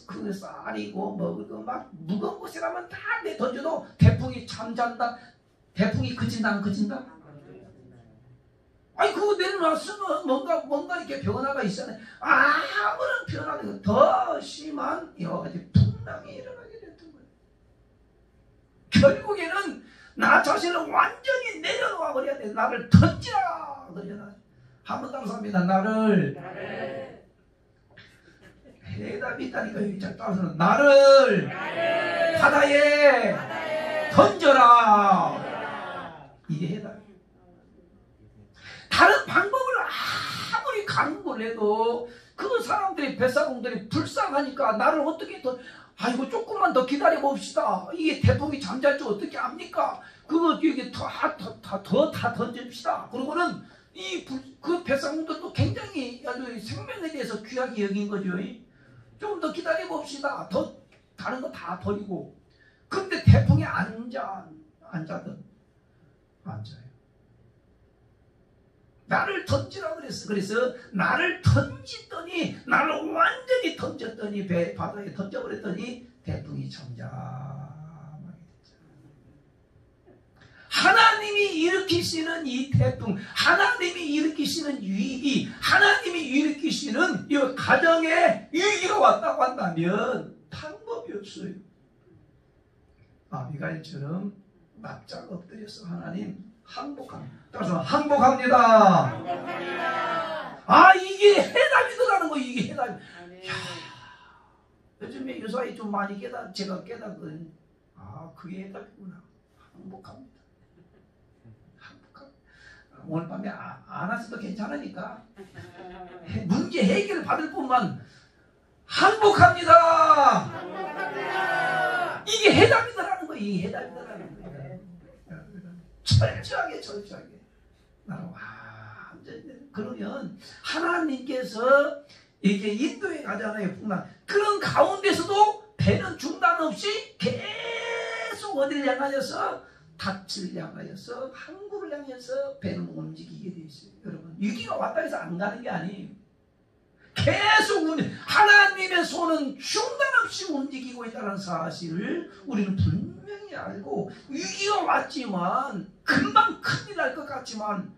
그 쌀이고 막 무거운 곳이라면 다 내던져도 대풍이 잠잔다, 대풍이 그친다 안 그친다? 아니 그거 내려놨으면 뭔가 이렇게 변화가 있잖아요. 아무런 변화가 더 심한 여러 가지 풍랑이 일어나게 됐던 거예요. 결국에는 나 자신을 완전히 내려놓아 버려야 돼. 나를 던지라 그러잖아. 한번 감사합니다. 나를 해답이 있다니까. 여기 잘 따라서는 나를 바다에 던져라. 이게 해답. 다른 방법을 아무리 강구를 해도 그 사람들이 뱃사공들이 불쌍하니까 나를 어떻게 더 아이고 조금만 더 기다려 봅시다. 이게 태풍이 잠잘 줄 어떻게 압니까? 그거 이게 다 던집시다. 그러고는 그 뱃사공들도 굉장히 아주 생명에 대해서 귀하게 여긴 거죠. 좀 더 기다려 봅시다. 더 다른 거 다 버리고. 근데 태풍이 앉아요. 나를 던지라 그랬어. 그래서 나를 던졌더니, 나를 완전히 던졌더니, 바다에 던져버렸더니 태풍이 잠잠하게 됐죠. 하나님이 일으키시는 이 태풍, 하나님이 일으키시는 위기, 하나님이 일으키시는 이 가정에 위기가 왔다고 한다면 방법이 없어요. 아비가일처럼 납작 엎드려서 하나님 항복합니다. 따라서 항복합니다. 이게 해답이더라는 거. 이게 해답. 요즘에 요사이 좀 많이 제가 깨닫거든요. 그게 해답이구나. 항복합니다. 오늘 밤에 안 왔어도 괜찮으니까 문제 해결 받을 뿐만 항복합니다. 이게 해답이더라는 거예요. 이게 해답이더라는 거예요. 철저하게 나는 완전히. 그러면 하나님께서 이게 인도에 가잖아요. 풍랑. 그런 가운데서도 배는 중단 없이 계속 어디를 향하여서 닻을 향하여서 항구를 향해서 배는 움직이게 되어 있어요. 여러분, 위기가 왔다 해서 안 가는 게 아니에요. 계속 하나님의 손은 중단 없이 움직이고 있다는 사실을 우리는 분명히 알고, 위기가 왔지만 금방 큰일 날 것 같지만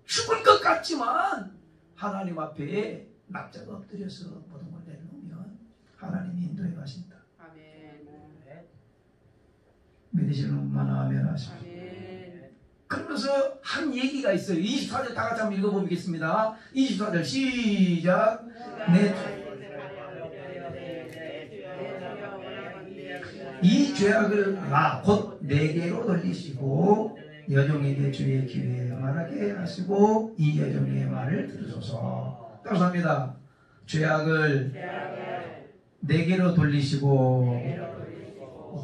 죽을 것 같지만 하나님 앞에 납작 엎드려서 모든 걸 내려놓으면 하나님이 인도해 가신다. 믿으시는 분만 아멘 하십시오. 그러면서 한 얘기가 있어요. 24절 다 같이 한번 읽어보겠습니다. 24절 시작. 이 죄악을 곧 내게로 돌리시고 여종에게 주의 기회에 말하게 하시고 이 여종의 말을 들으소서. 따라서 합니다. 죄악을 내게로 돌리시고.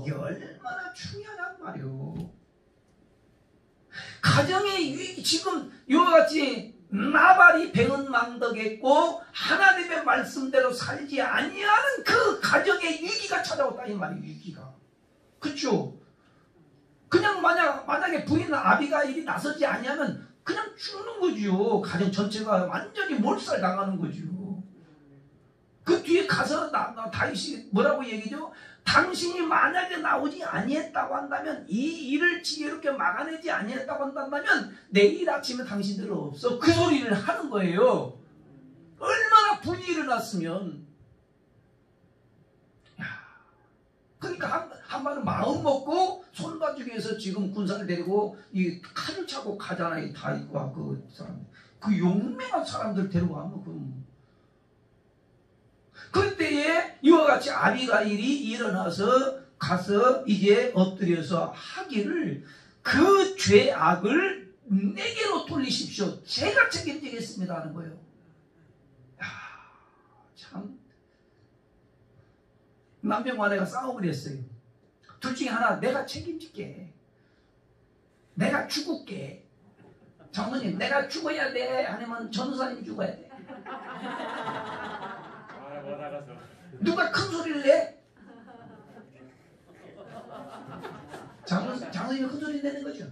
이게 얼마나 중요한 말이요. 가정의 위기, 지금 이와 같이 나발이 배은망덕했고 하나님의 말씀대로 살지 아니하는 그 가정의 위기가 찾아왔다 이 말이에요. 위기가. 그렇죠? 그냥 만약에 부인 아비가일이 나서지 아니하면 그냥 죽는 거죠. 가정 전체가 완전히 몰살당하는 거죠. 그 뒤에 가서 다윗이 뭐라고 얘기죠? 당신이 만약에 나오지 아니했다고 한다면, 이 일을 지혜롭게 막아내지 아니했다고 한다면 내일 아침에 당신들은 없어. 그 소리를 하는 거예요. 얼마나 분이 일어났으면. 그러니까 한마디로 마음 먹고 손가지고 해서 지금 군사를 데리고 이 칼을 차고 가잖아요. 다윗과 그 사람, 그 용맹한 사람들 데려가면 그때에 이와 같이 아비가일이 일어나서 가서 이제 엎드려서 하기를, 그 죄악을 내게로 돌리십시오. 제가 책임지겠습니다 하는 거예요. 참, 남편과 아내가 싸움을 했어요. 둘 중에 하나, 내가 책임질게. 내가 죽을게. 장모님, 내가 죽어야 돼? 아니면 전도사님이 죽어야 돼? 누가 큰 소리를 내? 장모님이 큰 소리 내는 거죠.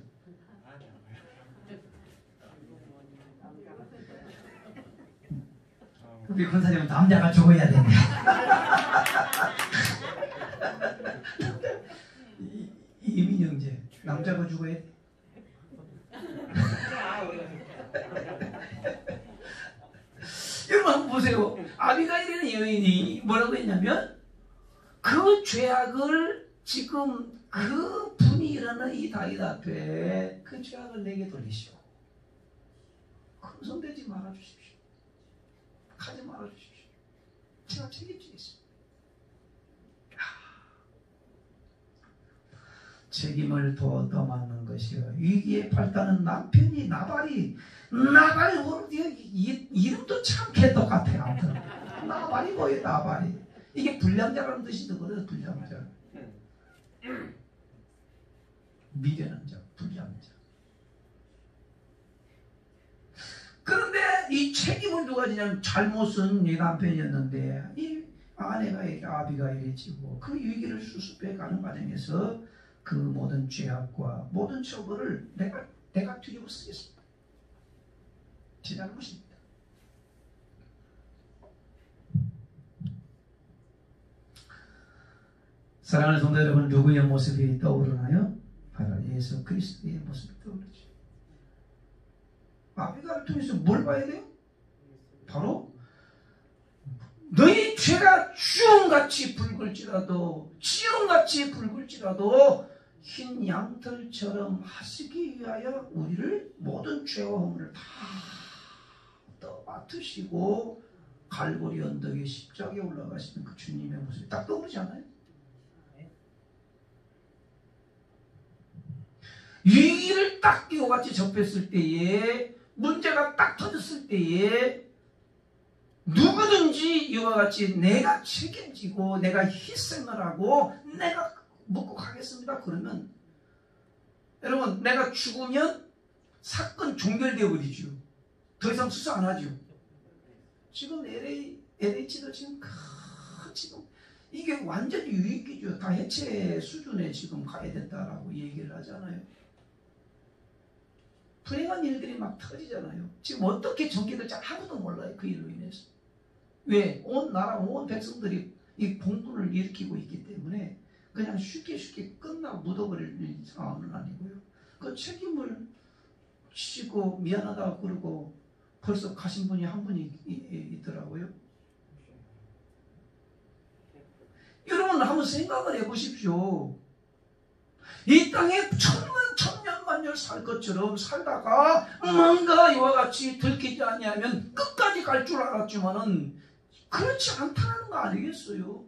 우리 권사님은 남자가 죽어야 된다. 이민 형제, 남자가 죽어야 돼. 여러분 한번 보세요. 아비가일이라는 여인이 뭐라고 했냐면, 그 죄악을 지금 그 분이 일어나는 이 다윗 앞에 그 죄악을 내게 돌리시오. 금성되지 말아주십시오. 가지 말아주십시오. 제가 책임지겠습니다. 책임을 더 얻어맞는 것이요. 위기에 발단은 남편이 나발이 이름도 참 개떡같아요. 아무튼 나발이 뭐예요? 나발이. 이게 불량자라는 뜻이도 그래요. 불량자. 미련한 자, 불량자. 그런데 이 책임을 누가 지냐면 잘못은 이 남편이었는데 이 아내가 이렇게 아비가일이 지고 그 위기를 수습해 가는 과정에서 그 모든 죄악과 모든 처벌을 내가 뒤집어 쓰겠습니다. 제 잘못입니다. 사랑하는 성도 여러분, 누구의 모습이 떠오르나요? 바로 예수 그리스도의 모습이 떠오르죠. 아비가를 통해서 뭘 봐야 돼요? 바로 너희 죄가 주홍같이 붉을지라도 지홍같이 붉을지라도 흰 양털처럼 하시기 위하여 우리를 모든 죄와 허물을 다 맡으시고 갈보리 언덕에 십자가에 올라가시는 그 주님의 모습이 딱 떠오르지 않아요? 위기를 딱 이와 같이 접했을 때에 문제가 딱 터졌을 때에 누구든지 이와 같이 내가 책임지고 내가 희생을 하고 내가 묻고 가겠습니다. 그러면 여러분 내가 죽으면 사건 종결되어 버리죠. 더 이상 수사 안 하죠. 지금 LH도 지금 지금 이게 완전히 유익이죠. 다 해체 수준에 지금 가야 된다라고 얘기를 하잖아요. 불행한 일들이 막 터지잖아요. 지금 어떻게 전개될지 아무도 몰라요. 그 일로 인해서. 왜? 온 나라 온 백성들이 이 공분을 일으키고 있기 때문에 그냥 쉽게 끝나고 묻어버릴 상황은 아니고요. 그 책임을 지고 미안하다고 그러고 벌써 가신 분이 한 분이 있더라고요. 여러분 한번 생각을 해보십시오. 이 땅에 천년 만년 살 것처럼 살다가 뭔가 이와 같이 들키지 아니하면 끝까지 갈 줄 알았지만은 그렇지 않다는 거 아니겠어요?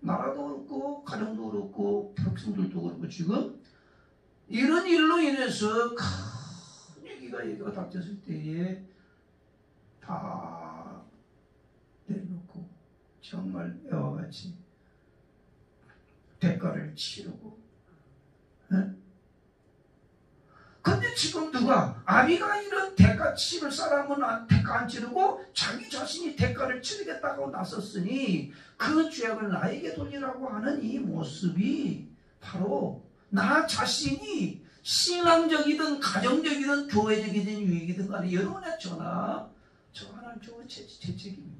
나라도 그렇고 가정도 그렇고 백성들도 그렇고 지금 이런 일로 인해서 큰 위기가 닥쳤을 때에 다 내려놓고 정말 이와 같이 대가를 치르고. 근데 지금 누가 아비가일은 대가 치를 사람은 대가 안 치르고 자기 자신이 대가를 치르겠다고 나섰으니 그 죄악을 나에게 돌리라고 하는 이 모습이 바로 나 자신이 신앙적이든 가정적이든 교회적이든 유익이든 간에 여러분의 저나 저 하나님 저거 제 책임입니다.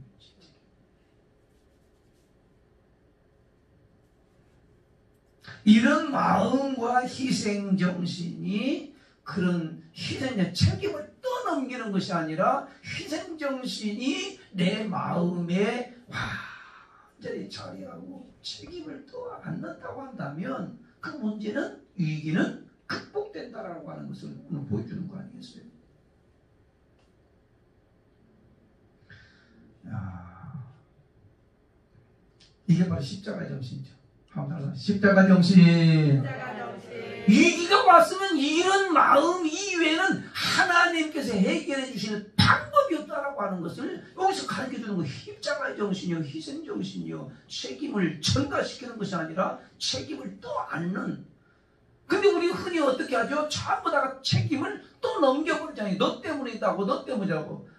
이런 마음과 희생정신이 그런 희생의 책임을 떠넘기는 것이 아니라 희생정신이 내 마음에 완전히 자리하고 책임을 또 안는다고 한다면 그 문제는 위기는 극복된다라고 하는 것을 보여주는 거 아니겠어요? 이게 바로 십자가 정신이죠. 십자가 정신. 위기가 왔으면 이런 마음 이외에는 하나님께서 해결해 주시는 방법이 없다라고 하는 것을 여기서 가르쳐주는 거. 십자가의 정신이요, 희생 정신이요, 책임을 전가시키는 것이 아니라 책임을 또 안는. 근데 우리 흔히 어떻게 하죠? 전부 다 책임을 또 넘겨버리잖아요. 너 때문이다고, 너 때문이라고.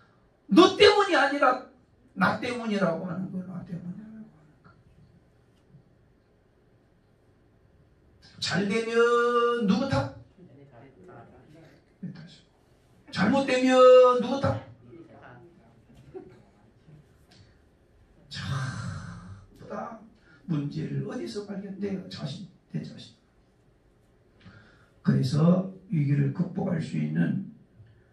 너 때문이 아니라 나 때문이라고 하는 거예요. 나 때문이라고 하는 거. 잘 되면 누구 탓? 잘못되면 누구 탓? 전부 다 문제를 어디서 발견돼요? 내 자신. 그래서 위기를 극복할 수 있는,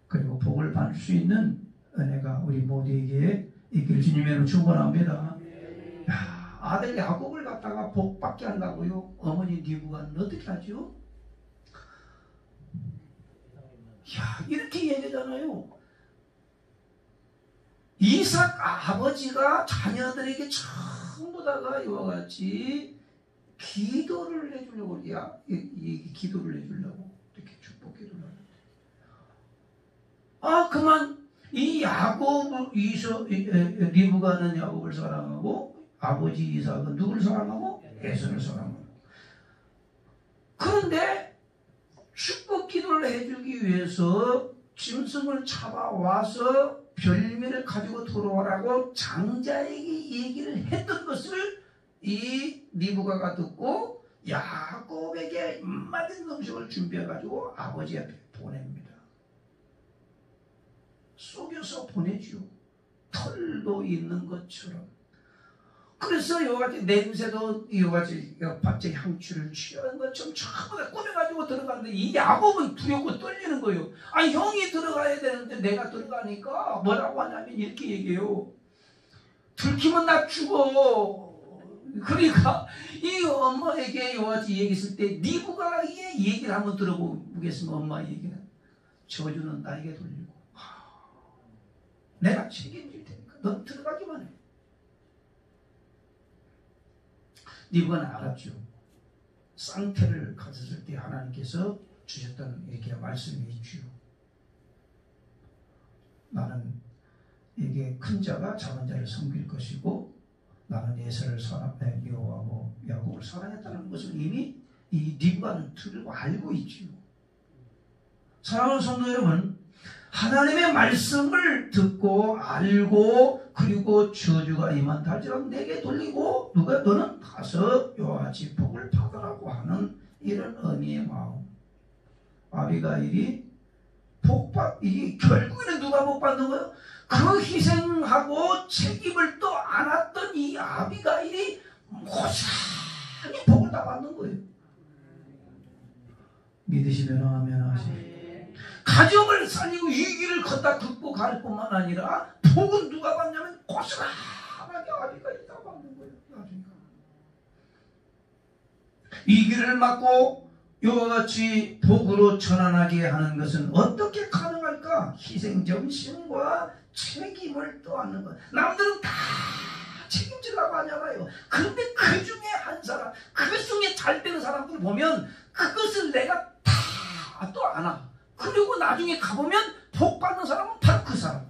그리고 복을 받을 수 있는 은혜가 우리 모두에게 있기를 주님의 이름으로 축원합니다. 아들 야곱을 갖다가 복받게 한다고요. 어머니 리브가는 어떻게 하죠? 야, 이렇게 얘기하잖아요. 이삭 아버지가 자녀들에게 전부 다가 이와 같이 기도를 해주려고, 기도를 해주려고 이렇게 축복 기도를 하는데, 그만 이 야곱, 리브가는 야곱을 사랑하고 아버지 이삭은 누구를 사랑하고? 에서를 사랑하고. 그런데 축복 기도를 해주기 위해서 짐승을 잡아와서 별미를 가지고 돌아오라고 장자에게 얘기를 했던 것을 이 리브가가 듣고 야곱에게 맛있는 음식을 준비해가지고 아버지 앞에 보냅니다. 속여서 보내지요. 털도 있는 것처럼. 그래서 이와같이 냄새도 이와같이 밭의 향취를 취하는 것처럼 전부 다 꾸며가지고 들어가는데 이 야곱은 두렵고 떨리는 거예요. 아니 형이 들어가야 되는데 내가 들어가니까 뭐라고 하냐면 이렇게 얘기해요. 들키면 나 죽어. 그러니까 이 엄마에게 이와같이 얘기했을 때 리브가의 얘기를 한번 들어보겠습니다. 엄마의 얘기는 저주는 나에게 돌리고 내가 책임질 테니까 넌 들어가기만 해. 리브가는 알았죠. 쌍태를 가졌을 때 하나님께서 주셨던 이렇게 말씀이 있죠. 나는 이게 큰 자가 작은 자를 섬길 것이고 나는 에서를 미워하고 야곱을 사랑했다는 것을 이미 이 리브가는 들고 알고 있지요. 사랑하는 성도 여러분, 하나님의 말씀을 듣고 알고 그리고 저주가 임한다 할지라도 내게 돌리고 너는 가서 이와 같이 복을 받으라고 하는 이런 의미의 마음. 아비가일이 이게 결국에는 누가 복 받는 거예요? 그 희생하고 책임을 또 안았던 이 아비가일이 고스란히 복을 다 받는 거예요. 믿으시면 아멘 하시죠. 가정을 살리고 위기를 걷다 극복할 뿐만 아니라 복은 누가 받냐면 고스란하게 아비가일이 다 받는 거예요. 나중에 위기를 맞고 이와 같이 복으로 전환하게 하는 것은 어떻게 가능할까? 희생정신과 책임을 떠안는 것. 남들은 다 책임지려고 하잖아요. 그런데 그 중에 한 사람, 그 중에 잘 되는 사람들 보면 그것을 내가 다 또 안아. 그리고 나중에 가보면 복 받는 사람은 바로 그 사람.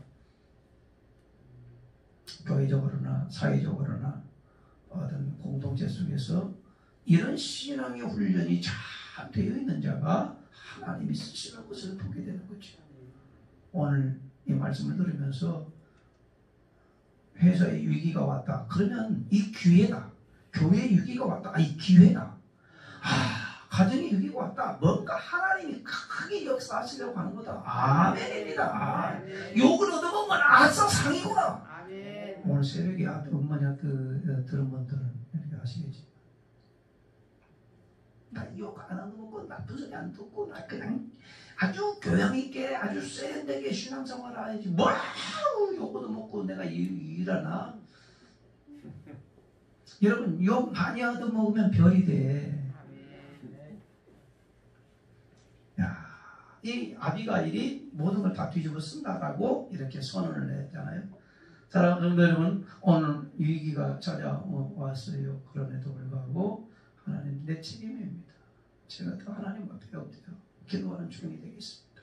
교회적으로나 사회적으로나 어떤 공동체 속에서 이런 신앙의 훈련이 잘 되어 있는 자가 하나님이 쓰시는 것을 보게 되는 거죠. 오늘 이 말씀을 들으면서 회사에 위기가 왔다. 그러면 이 기회다. 교회에 위기가 왔다. 이 기회다. 가정에 위기가 왔다. 뭔가 하나님이 크게 역사하시려고 하는 거다. 아멘입니다. 욕을 얻어보면 아싸 상이구나. 아멘. 오늘 새벽에 엄마한테 들은 분들은 이렇게 아시겠지. 나 욕 안 하고 나쁜 소리 안 듣고 나 그냥 아주 교양 있게 아주 세련되게 신앙생활 해야지. 뭐라고 욕도 먹고 내가 일하나? 여러분 욕 많이 얻어먹으면 별이 돼. 이 아비가일이 모든 걸 다 뒤집어 쓴다라고 이렇게 선언을 했잖아요. 사랑하는 성도 여러분, 오늘 위기가 찾아왔어요. 그럼에도 불구하고 하나님 내 책임입니다. 제가 더 하나님 앞에 엎드려 기도하는 중이 되겠습니다.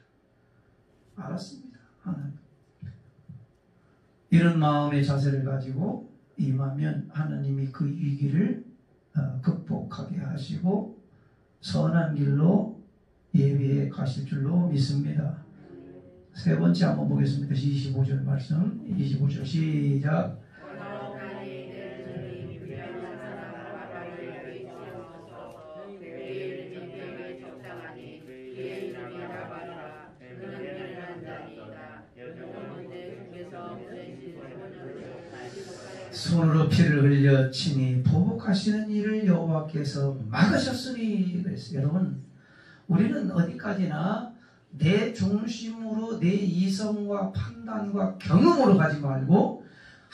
알았습니다. 하나님. 이런 마음의 자세를 가지고 임하면 하나님이 그 위기를 극복하게 하시고 선한 길로 예비해 가실 줄로 믿습니다. 세 번째 한번 보겠습니다. 25절 말씀. 25절 시작. 손으로 피를 흘려 친히 보복하시는 일을 여호와께서 막으셨으니 그랬어요. 여러분, 우리는 어디까지나 내 중심으로 내 이성과 판단과 경험으로 가지 말고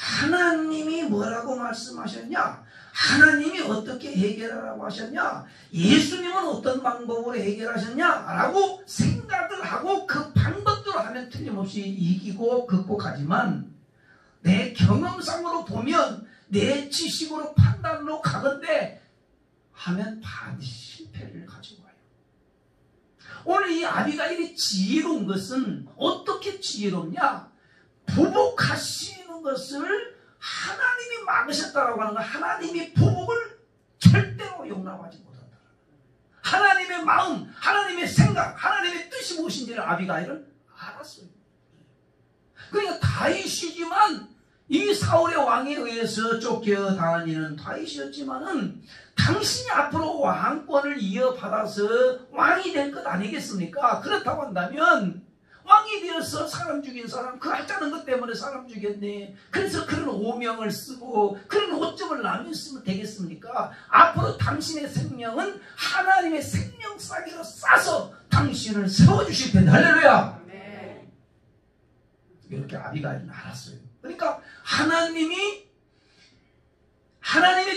하나님이 뭐라고 말씀하셨냐? 하나님이 어떻게 해결하라고 하셨냐? 예수님은 어떤 방법으로 해결하셨냐? 라고 생각을 하고 그 방법대로 하면 틀림없이 이기고 극복하지만 내 경험상으로 보면 내 지식으로 판단으로 가건대 하면 반드시 실패를 가지고 와요. 오늘 이 아비가일이 지혜로운 것은 어떻게 지혜롭냐? 보복하시는 것을 하나님이 막으셨다라고 하는 건 하나님이 보복을 절대로 용납하지 못한다. 하나님의 마음, 하나님의 생각, 하나님의 뜻이 무엇인지를 아비가일은 알았어요. 그러니까 다윗이지만 이 사울의 왕에 의해서 쫓겨다니는 다윗이었지만은 당신이 앞으로 왕권을 이어받아서 왕이 될 것 아니겠습니까? 그렇다고 한다면 왕이 되어서 사람 죽인 사람 그 하자는 것 때문에 사람 죽였네. 그래서 그런 오명을 쓰고 그런 오점을 남이 쓰면 되겠습니까? 앞으로 당신의 생명은 하나님의 생명싸기로 싸서 당신을 세워주실 텐데. 할렐루야. 아멘. 이렇게 아비가일은 알았어요. 그러니까 하나님의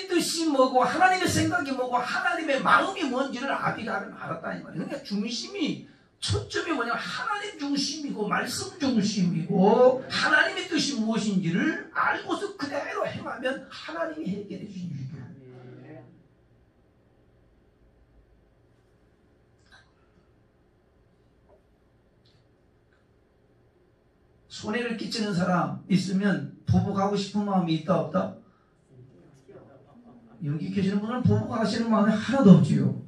뜻이 뭐고 하나님의 생각이 뭐고 하나님의 마음이 뭔지를 아비가일은 알았다 이 말이에요. 그러니까 중심이 초점이 뭐냐면 하나님 중심이고 말씀 중심이고 하나님의 뜻이 무엇인지를 알고서 그대로 행하면 하나님이 해결해 주시는 거예요. 손해를 끼치는 사람 있으면 보복하고 싶은 마음이 있다 없다? 여기 계시는 분은 보복하시는 마음이 하나도 없지요.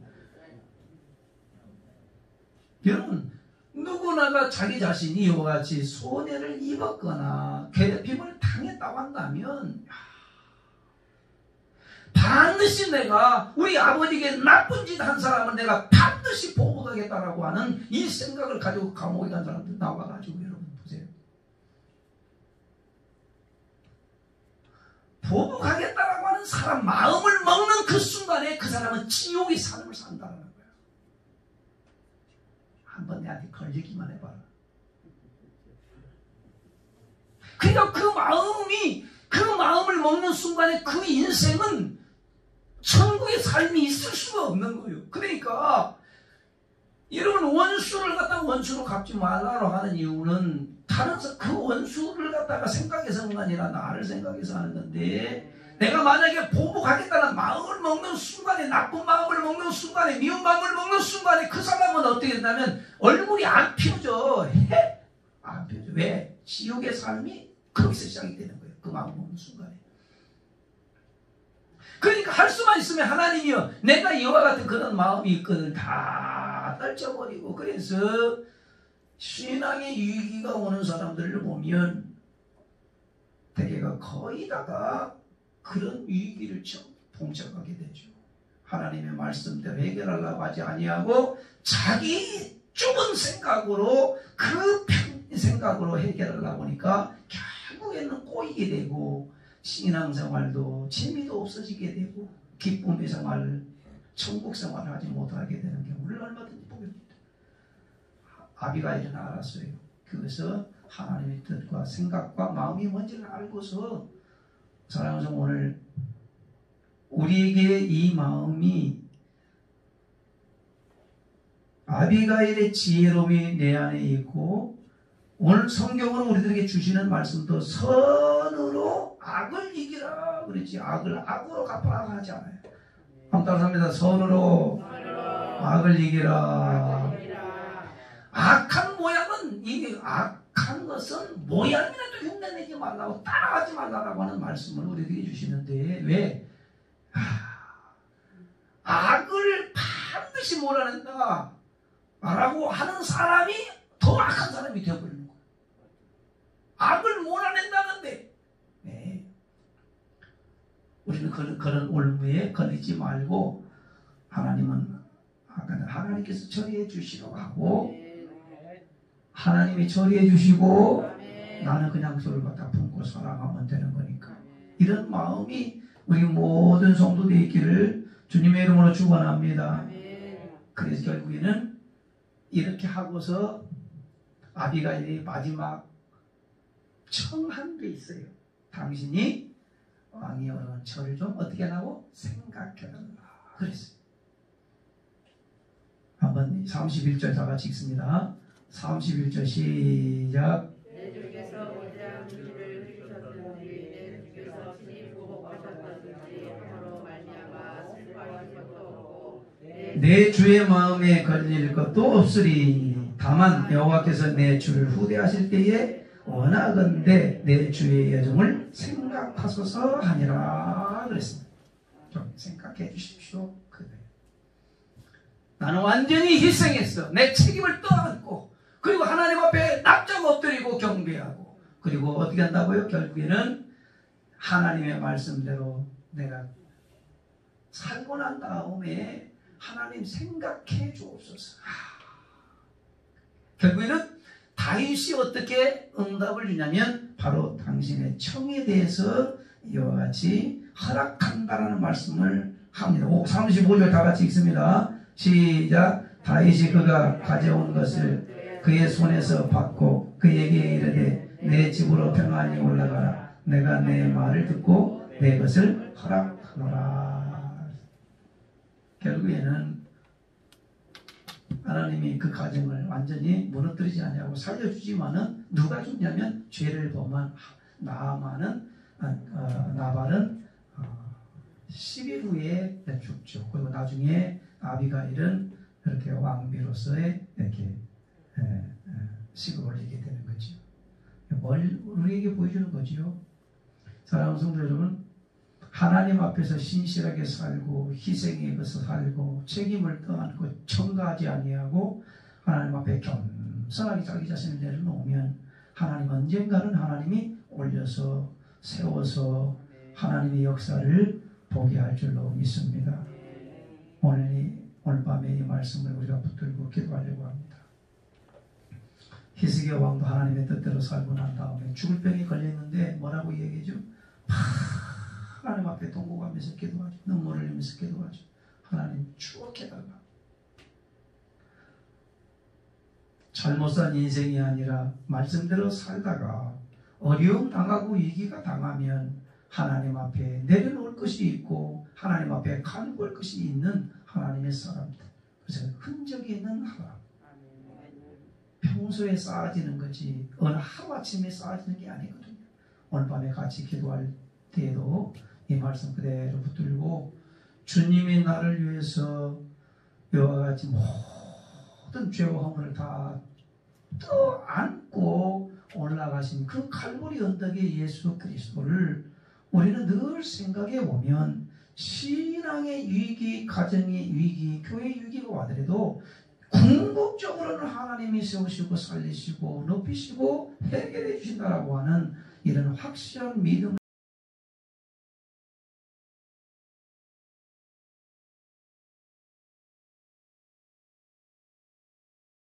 여러분 누구나가 자기 자신이 이와 같이 손해를 입었거나 괴롭힘을 당했다고 한다면 반드시 내가 우리 아버지에게 나쁜 짓 한 사람은 내가 반드시 보복하겠다라고 하는 이 생각을 가지고 감옥에 간 사람들 나와가지고 여러분 보세요. 보복하겠다라고 하는 사람 마음을 먹는 그 순간에 그 사람은 지옥의 삶을 산다는 거예요. 한번 내한테 걸리기만 해봐라. 그러니까 그 마음을 먹는 순간에 그 인생은 천국의 삶이 있을 수가 없는 거예요. 그러니까 여러분 원수를 갖다가 원수로 갚지 말라고 하는 이유는 그 원수를 갖다가 생각해서가 아니라 나를 생각해서 하는 건데 내가 만약에 보복하겠다는 마음을 먹는 순간에 나쁜 마음을 먹는 순간에 미운 마음을 먹는 순간에 그 사람은 어떻게 된다면 얼굴이 안 펴져. 안 펴져. 왜? 지옥의 삶이 거기서 시작이 되는 거예요. 그 마음을 먹는 순간에. 그러니까 할 수만 있으면 하나님이요 내가 이와 같은 그런 마음이 있거든 다 떨쳐버리고 그래서 신앙의 위기가 오는 사람들을 보면 대개가 거의 다가 그런 위기를 봉착하게 되죠. 하나님의 말씀대로 해결하려고 하지 아니하고 자기 좁은 생각으로 그 생각으로 해결하려고 하니까 결국에는 꼬이게 되고 신앙생활도 재미도 없어지게 되고 기쁨의 생활, 천국생활을 하지 못하게 되는 경우를 얼마든지 보게 됩니다. 아비가일은 알았어요. 그래서 하나님의 뜻과 생각과 마음이 뭔지를 알고서 사랑하는 성 오늘 우리에게 이 마음이 아비가일의 지혜로움이 내 안에 있고 오늘 성경으로 우리들에게 주시는 말씀도 선으로 악을 이기라 그랬지 악을 악으로 갚아라 하지 않아요. 한번 따라합니다. 선으로 악을 이기라. 악한 모양은 이게 악한 것은 모양이라도 흉내내지 말라고 따라하지 말라고 하는 말씀을 우리에게 주시는데 왜? 악을 반드시 몰아낸다 라고 하는 사람이 더 악한 사람이 되어버리는 거예요. 악을 몰아낸다는데 네. 우리는 그런 올무에 걸리지 말고 하나님은 하나님께서 처리해 주시라고 하고 하나님이 처리해 주시고 나는 그냥 저를 갖다 품고 살아가면 되는 거니까 이런 마음이 우리 모든 성도들이 있기를 주님의 이름으로 축원합니다. 그래서 결국에는 이렇게 하고서 아비가일이 마지막 청한 게 있어요. 당신이 왕이 어려운 저를 좀 어떻게 하라고? 생각해달라 그랬어요. 한번 31절 다 같이 읽습니다. 31절 시작. 내 주께서 위대한 일을 해주셨든지 내 주께서 친히 보복하셨든지 함으로 말미암아 슬퍼하실 것도 없고 내 주의 마음에 걸릴 것도 없으리. 다만 여호와께서 내 주를 후대하실 때에 원하건대 내 주의 여정을 생각하소서 하니라 그랬습니다. 좀 생각해 주십시오. 그래. 나는 완전히 희생했어. 내 책임을 떠안고 그리고 하나님 앞에 납작 엎드리고 경배하고 그리고 어떻게 한다고요? 결국에는 하나님의 말씀대로 내가 살고 난 다음에 하나님 생각해 주옵소서. 결국에는 다윗이 어떻게 응답을 주냐면 바로 당신의 청에 대해서 이와 같이 허락한다라는 말씀을 합니다. 35절 다 같이 읽습니다. 시작. 다윗이 그가 가져온 것을 그의 손에서 받고 그에게 이르되 내 집으로 평안히 올라가라. 내가 내 말을 듣고 내 것을 허락하노라. 결국에는 하나님이 그 가정을 완전히 무너뜨리지 않냐고 살려주지만은 누가 죽냐면 죄를 범한 나발은 10일 후에 죽죠. 그리고 나중에 아비가일은 이렇게 왕비로서의 이렇게 식을 올리게 되는 거죠. 뭘 우리에게 보여주는 거지요? 사랑하는 성도 여러분, 하나님 앞에서 신실하게 살고 희생에 것을 살고 책임을 떠안고 청가하지 아니하고 하나님 앞에 겸손하게 자기 자신을 내려놓으면 하나님 언젠가는 하나님이 올려서 세워서 하나님의 역사를 보게 할 줄로 믿습니다. 오늘 밤에 이 말씀을 우리가 붙들고 기도하려고 합니다. 히스기야 왕도 하나님의 뜻대로 살고 난 다음에 죽을 병에 걸렸는데 뭐라고 얘기해줘? 하나님 앞에 동고하면서 기도하죠. 눈물을 흘리면서 기도하죠. 하나님 추억해달라. 잘못 산 인생이 아니라 말씀대로 살다가 어려움 당하고 위기가 당하면 하나님 앞에 내려놓을 것이 있고 하나님 앞에 간구할 것이 있는 하나님의 사람들. 그래서 흔적이 있는 하나님. 평소에 쌓아지는 거지 어느 하루아침에 쌓아지는 게 아니거든요. 오늘 밤에 같이 기도할 때에도 이 말씀 그대로 붙들고 주님이 나를 위해서 이와 같이 모든 죄와 허물을 다 떠안고 올라가신 그 칼보리 언덕의 예수 그리스도를 우리는 늘 생각해 보면 신앙의 위기, 가정의 위기, 교회의 위기가 와더라도 궁극적으로는 하나님이 세우시고 살리시고 높이시고 해결해 주신다라고 하는 이런 확실한 믿음